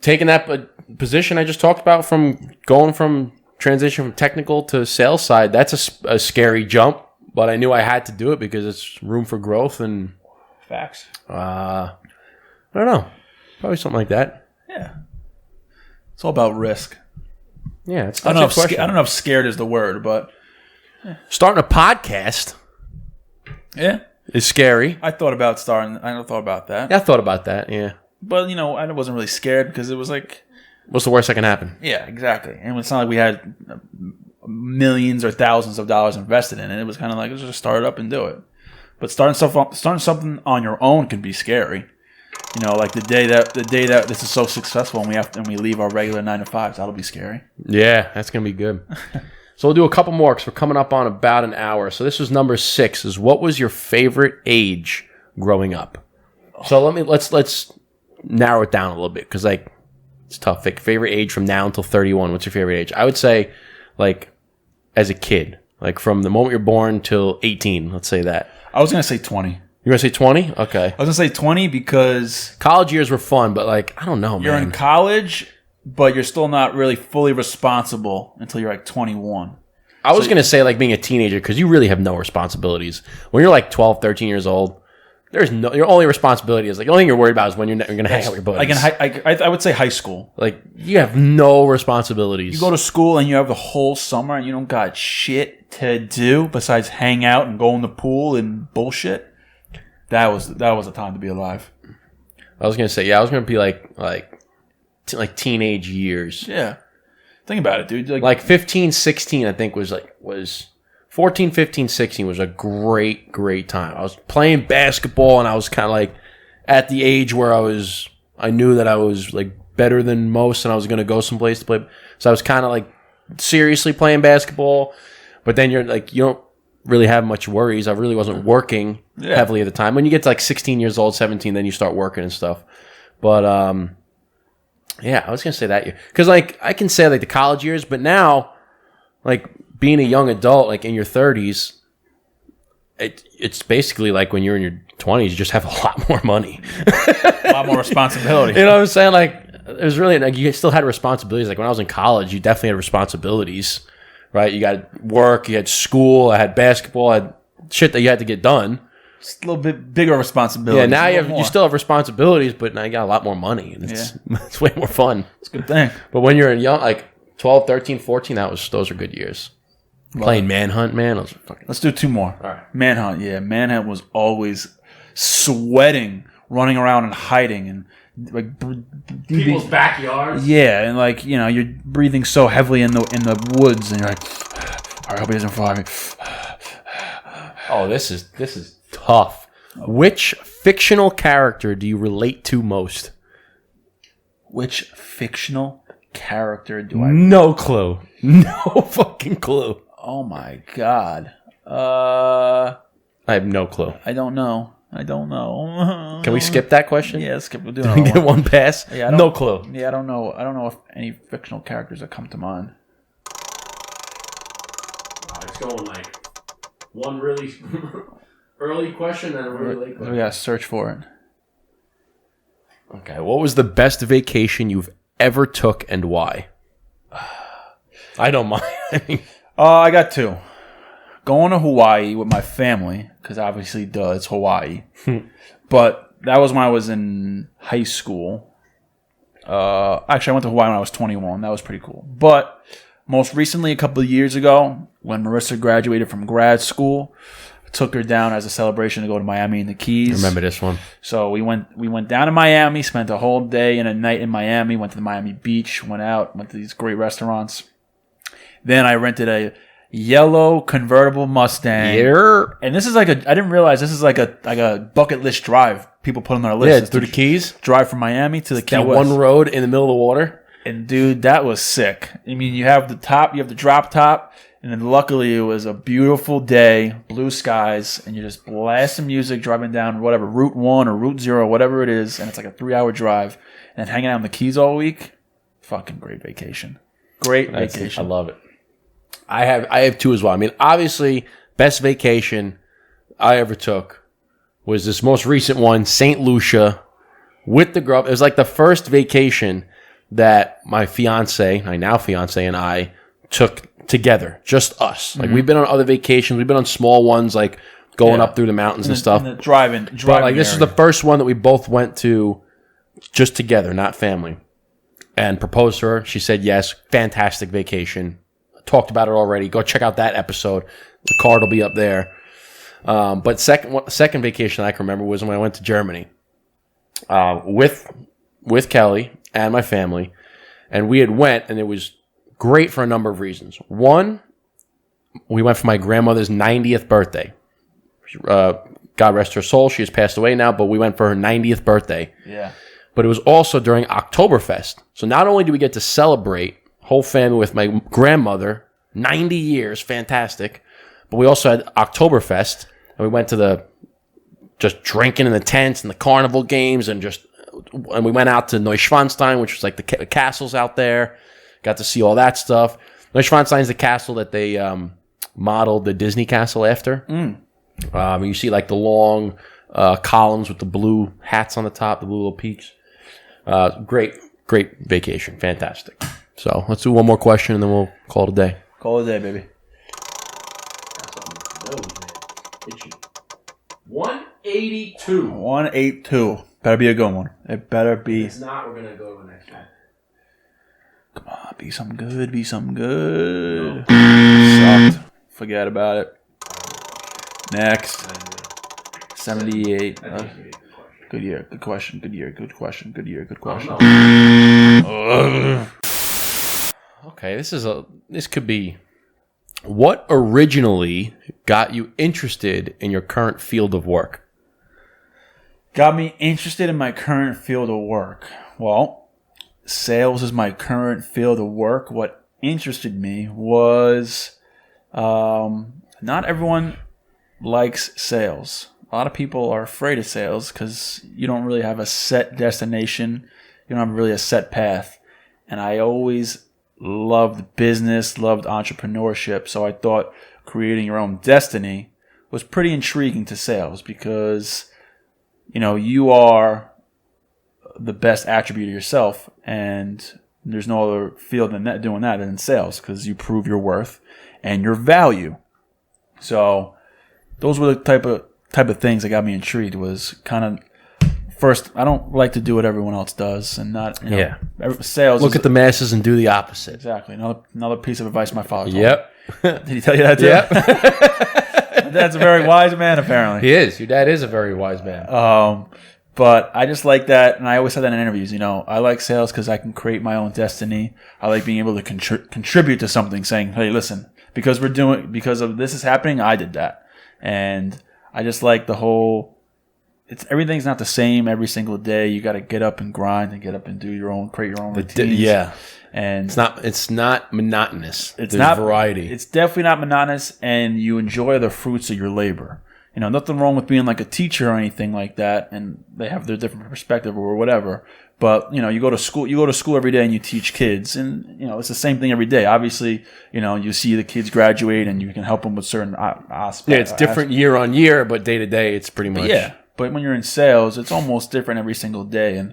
Taking that position I just talked about, from going from transition from technical to sales side, that's a scary jump, but I knew I had to do it because it's room for growth. And facts. I don't know, probably something like that. Yeah, it's all about risk. Yeah, I don't know if scared is the word, but starting a podcast, yeah, is scary. I thought about starting. I thought about that. Yeah, I thought about that. Yeah, but I wasn't really scared because it was like, what's the worst that can happen? Yeah, exactly. And it's not like we had millions or thousands of dollars invested in it. It was kind of like, let's just start it up and do it. But starting something on your own can be scary. Like the day that this is so successful and we leave our regular 9 to 5s, that'll be scary. Yeah, that's gonna be good. So we'll do a couple more because we're coming up on about an hour. So this was number 6. Is what was your favorite age growing up? So let's narrow it down a little bit because like it's tough. Like favorite age from now until 31. What's your favorite age? I would say like as a kid, like from the moment you're born till 18. Let's say that. I was gonna say 20. You're gonna say 20? Okay. I was gonna say 20 because College years were fun, but like I don't know, you're man. in college, but you're still not really fully responsible until you're like 21. I was gonna say like being a teenager because you really have no responsibilities when you're like 12, 13 years old. There's no your only responsibility is like the only thing you're worried about is when you're gonna hang out with your buddies. Like I would say high school. Like you have no responsibilities. You go to school and you have the whole summer and you don't got shit to do besides hang out and go in the pool and bullshit. That was a time to be alive. I was gonna say I was gonna be like teenage years. Yeah, think about it, dude. Like 15, 16, I think was 14, 15, 16 was a great time. I was playing basketball and I was kind of like at the age where I knew that I was like better than most and I was going to go someplace to play. So I was kind of like seriously playing basketball, but then you're like, you don't really have much worries. I really wasn't working heavily at the time. When you get to like 16 years old, 17, then you start working and stuff. But, yeah, I was going to say that year. Because like I can say like the college years, but now like being a young adult, like in your 30s, it's basically like when you're in your 20s, you just have a lot more money. A lot more responsibility. You know what I'm saying? Like, it was really, like, you still had responsibilities. Like, when I was in college, you definitely had responsibilities, right? You got work, you had school, I had basketball, I had shit that you had to get done. Just a little bit bigger responsibility. Yeah, now you still have responsibilities, but now you got a lot more money. And it's way more fun. It's a good thing. But when you're young, like 12, 13, 14, those are good years. Playing Manhunt, man. Those are fucking... Let's do 2 more. All right. Manhunt, yeah. Manhunt was always sweating, running around and hiding, and like People's backyards. Yeah, and like you're breathing so heavily in the woods, and you're like, I hope he doesn't find me. Oh, this is tough. Which fictional character do you relate to most? Which fictional character do I? No clue. No fucking clue. Oh my god. I have no clue. I don't know. Can we skip that question? Yeah, skip. We'll do Can we get one pass? Yeah, no clue. Yeah, I don't know. I don't know if any fictional characters that come to mind. It's going like one really early question and a really late question. We gotta search for it. Okay, what was the best vacation you've ever took and why? I don't mind. I got 2. Going to Hawaii with my family, because obviously, it's Hawaii. But that was when I was in high school. Actually, I went to Hawaii when I was 21. That was pretty cool. But most recently, a couple of years ago, when Marissa graduated from grad school, I took her down as a celebration to go to Miami and the Keys. I remember this one. So we went down to Miami, spent a whole day and a night in Miami, went to the Miami beach, went to these great restaurants. Then I rented a yellow convertible Mustang. Yeah. And this is I didn't realize this is like a bucket list drive people put on their list. Yeah, through the Keys. Drive from Miami to the Key That West. one road in the middle of the water. And dude, that was sick. I mean, you have the top, you have the drop top, and then luckily it was a beautiful day, blue skies, and you just blast some music driving down whatever, Route 1 or Route 0, whatever it is, and it's like a 3-hour drive, and hanging out in the Keys all week. Fucking great vacation. Great vacation. I love it. I have 2 as well. I mean, obviously, best vacation I ever took was this most recent one, St. Lucia, with the girl. It was like the first vacation that my now fiance, and I took together, just us. Like we've been on other vacations, we've been on small ones, like going up through the mountains and stuff. And the driving but like this is the first one that we both went to just together, not family. And proposed to her. She said yes. Fantastic vacation. Talked about it already. Go check out that episode. The card will be up there. But second vacation I can remember was when I went to Germany with Kelly and my family, and we had went, and it was great for a number of reasons. One, we went for my grandmother's 90th birthday. God rest her soul. She has passed away now, but we went for her 90th birthday. Yeah. But it was also during Oktoberfest. So not only do we get to celebrate whole family with my grandmother 90 years, fantastic. But we also had Oktoberfest, and we went to just drinking in the tents and the carnival games, and we went out to Neuschwanstein, which was like the castles out there. Got to see all that stuff. Neuschwanstein is the castle that they modeled the Disney castle after. You see like the long columns with the blue hats on the top, the blue little peaks. Great vacation. Fantastic. So let's do one more question and then we'll call it a day. Call it a day, baby. 182. 182. Better be a good one. It better be. If not, we're going to go to the next one. Come on, be something good. Be something good. Sucked. Forget about it. Next. 78. Good year. Good question. Good year. Good question. Good year. Good question. Okay, this could be. What originally got you interested in your current field of work? Got me interested in my current field of work. Well, sales is my current field of work. What interested me was not everyone likes sales. A lot of people are afraid of sales because you don't really have a set destination. You don't have really a set path. And I always loved business, loved entrepreneurship. So I thought creating your own destiny was pretty intriguing to sales because, you are the best attribute of yourself. And there's no other field than that doing that than sales because you prove your worth and your value. So those were the type of things that got me intrigued. Was kind of first, I don't like to do what everyone else does, and not sales. Look at the masses and do the opposite. Exactly. Another piece of advice my father told me. Yep. Did he tell you that too? Yep. My dad's a very wise man, apparently. He is. Your dad is a very wise man. But I just like that, and I always said that in interviews. I like sales because I can create my own destiny. I like being able to contribute to something, saying, "Hey, listen, because of this is happening, I did that." And I just like the whole. Everything's not the same every single day. You got to get up and grind and get up and create your own routines. Yeah, and it's not monotonous. There's variety. It's definitely not monotonous, and you enjoy the fruits of your labor. Nothing wrong with being like a teacher or anything like that, and they have their different perspective or whatever. But you go to school every day and you teach kids, and it's the same thing every day. Obviously, you see the kids graduate and you can help them with certain aspects. Yeah, it's different year on year, but day to day, it's pretty much. Yeah, but when you're in sales, it's almost different every single day, and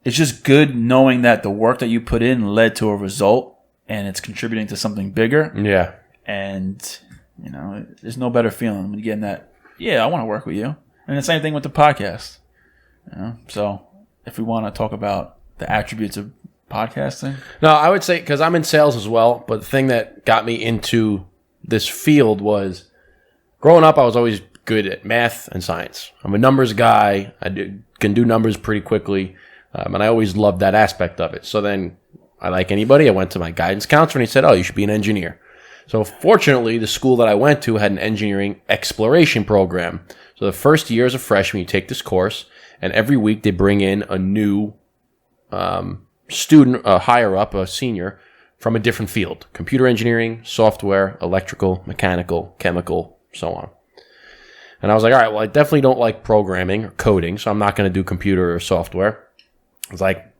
it's just good knowing that the work that you put in led to a result, and it's contributing to something bigger. Yeah, and there's no better feeling when you get in that. Yeah, I want to work with you, and the same thing with the podcast. So. If we want to talk about the attributes of podcasting. No, I would say, because I'm in sales as well, but the thing that got me into this field was growing up, I was always good at math and science. I'm a numbers guy. Can do numbers pretty quickly, and I always loved that aspect of it. So then, I went to my guidance counselor, and he said, "Oh, you should be an engineer." So fortunately, the school that I went to had an engineering exploration program. So the first year as a freshman, you take this course, and every week they bring in a new student, higher up, a senior, from a different field. Computer engineering, software, electrical, mechanical, chemical, so on. And I was like, all right, well, I definitely don't like programming or coding, so I'm not going to do computer or software. I was like,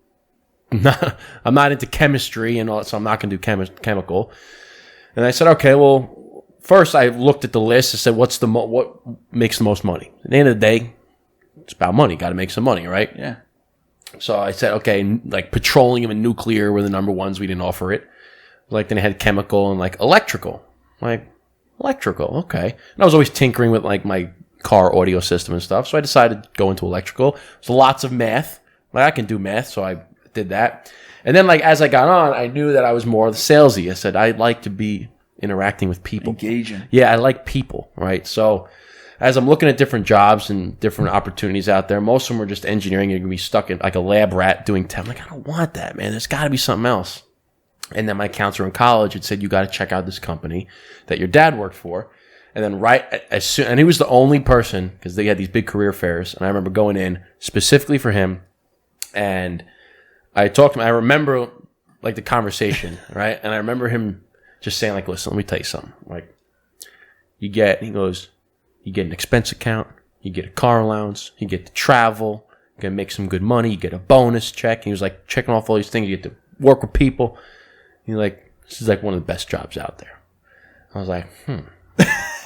I'm not into chemistry, and all, so I'm not going to do chemical. And I said, okay, well, first I looked at the list. I said, what makes the most money? At the end of the day, it's about money. Got to make some money, right? Yeah. So I said, okay, like petroleum and nuclear were the number ones. We didn't offer it. Like then I had chemical and like electrical. Like electrical, okay. And I was always tinkering with like my car audio system and stuff. So I decided to go into electrical. So lots of math. Like I can do math, so I did that. And then like as I got on, I knew that I was more salesy. I said I'd like to be interacting with people, engaging. Yeah, I like people, right? So. As I'm looking at different jobs and different opportunities out there, most of them are just engineering. You're going to be stuck in like a lab rat doing tech. I'm like, I don't want that, man. There's got to be something else. And then my counselor in college had said, you got to check out this company that your dad worked for. And then and he was the only person, because they had these big career fairs. And I remember going in specifically for him. And I talked to him. I remember like the conversation, right? And I remember him just saying, like, listen, let me tell you something. Like, he goes, you get an expense account, you get a car allowance, you get to travel, you get to make some good money, you get a bonus check. And he was like checking off all these things. You get to work with people. He's like, this is like one of the best jobs out there. I was like,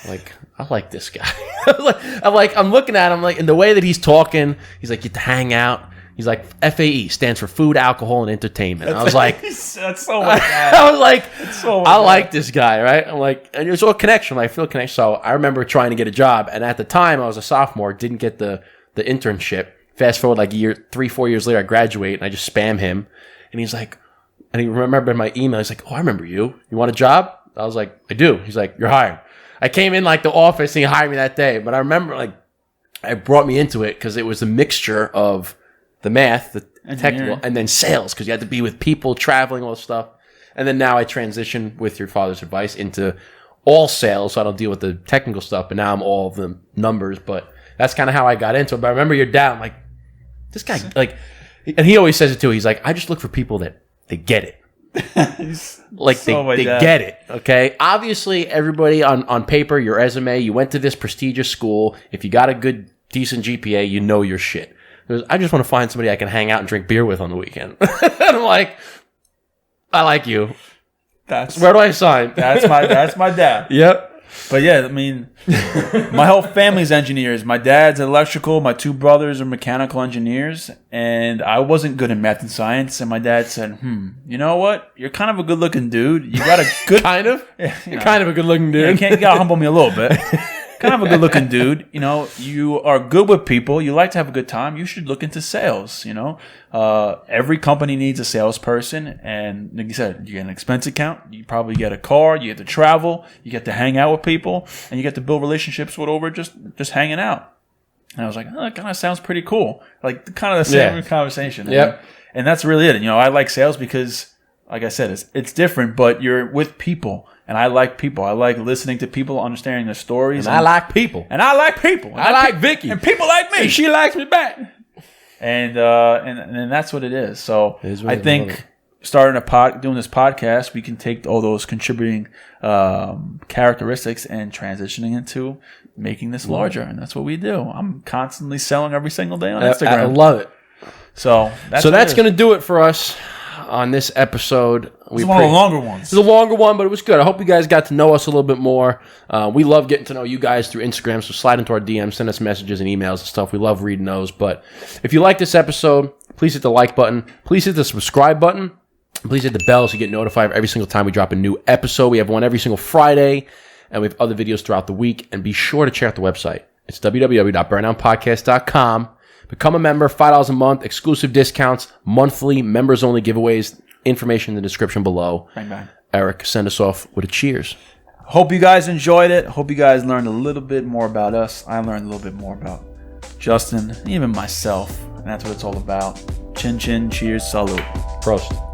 like, I like this guy. I'm looking at him, like, in the way that he's talking, he's like, get to hang out. He's like, FAE stands for food, alcohol, and entertainment. I was like, that's so much. I was like, so I like this guy, right? I'm like, and there's all connection. I feel connection. So I remember trying to get a job, and at the time I was a sophomore, didn't get the internship. Fast forward like 3-4 years later, I graduate, and I just spam him, and he's like, and he remembered my email. He's like, oh, I remember you. You want a job? I was like, I do. He's like, you're hired. I came in like the office, and he hired me that day. But I remember, like, it brought me into it because it was a mixture of the math, the technical, and then sales, because you had to be with people, traveling, all this stuff. And then now I transition, with your father's advice, into all sales, so I don't deal with the technical stuff. But now I'm all of the numbers. But that's kind of how I got into it. But I remember your dad, I'm like, this guy, like, and he always says it too. He's like, I just look for people that they get it. Like, they get it. Okay, obviously everybody on paper, your resume, you went to this prestigious school. If you got a good, decent GPA, you know your shit. I just want to find somebody I can hang out and drink beer with on the weekend. And I'm like, I like you. Where do I sign? That's my dad. Yep. But yeah, I mean, my whole family's engineers. My dad's electrical. My two brothers are mechanical engineers. And I wasn't good in math and science. And my dad said, you know what? You're kind of a good-looking dude. You got a good... kind of? You're kind of a good-looking dude. You got to humble me a little bit. Kind of a good-looking dude. You know, you are good with people. You like to have a good time. You should look into sales, you know. Every company needs a salesperson. And like you said, you get an expense account. You probably get a car. You get to travel. You get to hang out with people. And you get to build relationships with over just hanging out. And I was like, oh, that kind of sounds pretty cool. Like, kind of the same conversation. Yep. And that's really it. You know, I like sales because, like I said, it's different, but you're with people. And I like people. I like listening to people, understanding their stories. And I like people. And I like people. I like Vicky. And people like me. And she likes me back. And that's what it is. So I think doing this podcast, we can take all those contributing characteristics and transitioning into making this larger. And that's what we do. I'm constantly selling every single day on Instagram. I love it. So that's going to do it for us on this episode. It's one of the longer ones. It's a longer one, but it was good. I hope you guys got to know us a little bit more. We love getting to know you guys through Instagram, so slide into our DMs, send us messages and emails and stuff. We love reading those. But if you like this episode, please hit the like button. Please hit the subscribe button. Please hit the bell so you get notified every single time we drop a new episode. We have one every single Friday, and we have other videos throughout the week. And be sure to check out the website. It's www.burndownpodcast.com. Become a member, $5 a month, exclusive discounts, monthly, members-only giveaways. Information in the description below. Bang, bang. Eric, send us off with a cheers. Hope you guys enjoyed it. Hope you guys learned a little bit more about us. I learned a little bit more about Justin, even myself. And that's what it's all about. Chin chin, cheers, salute. Prost.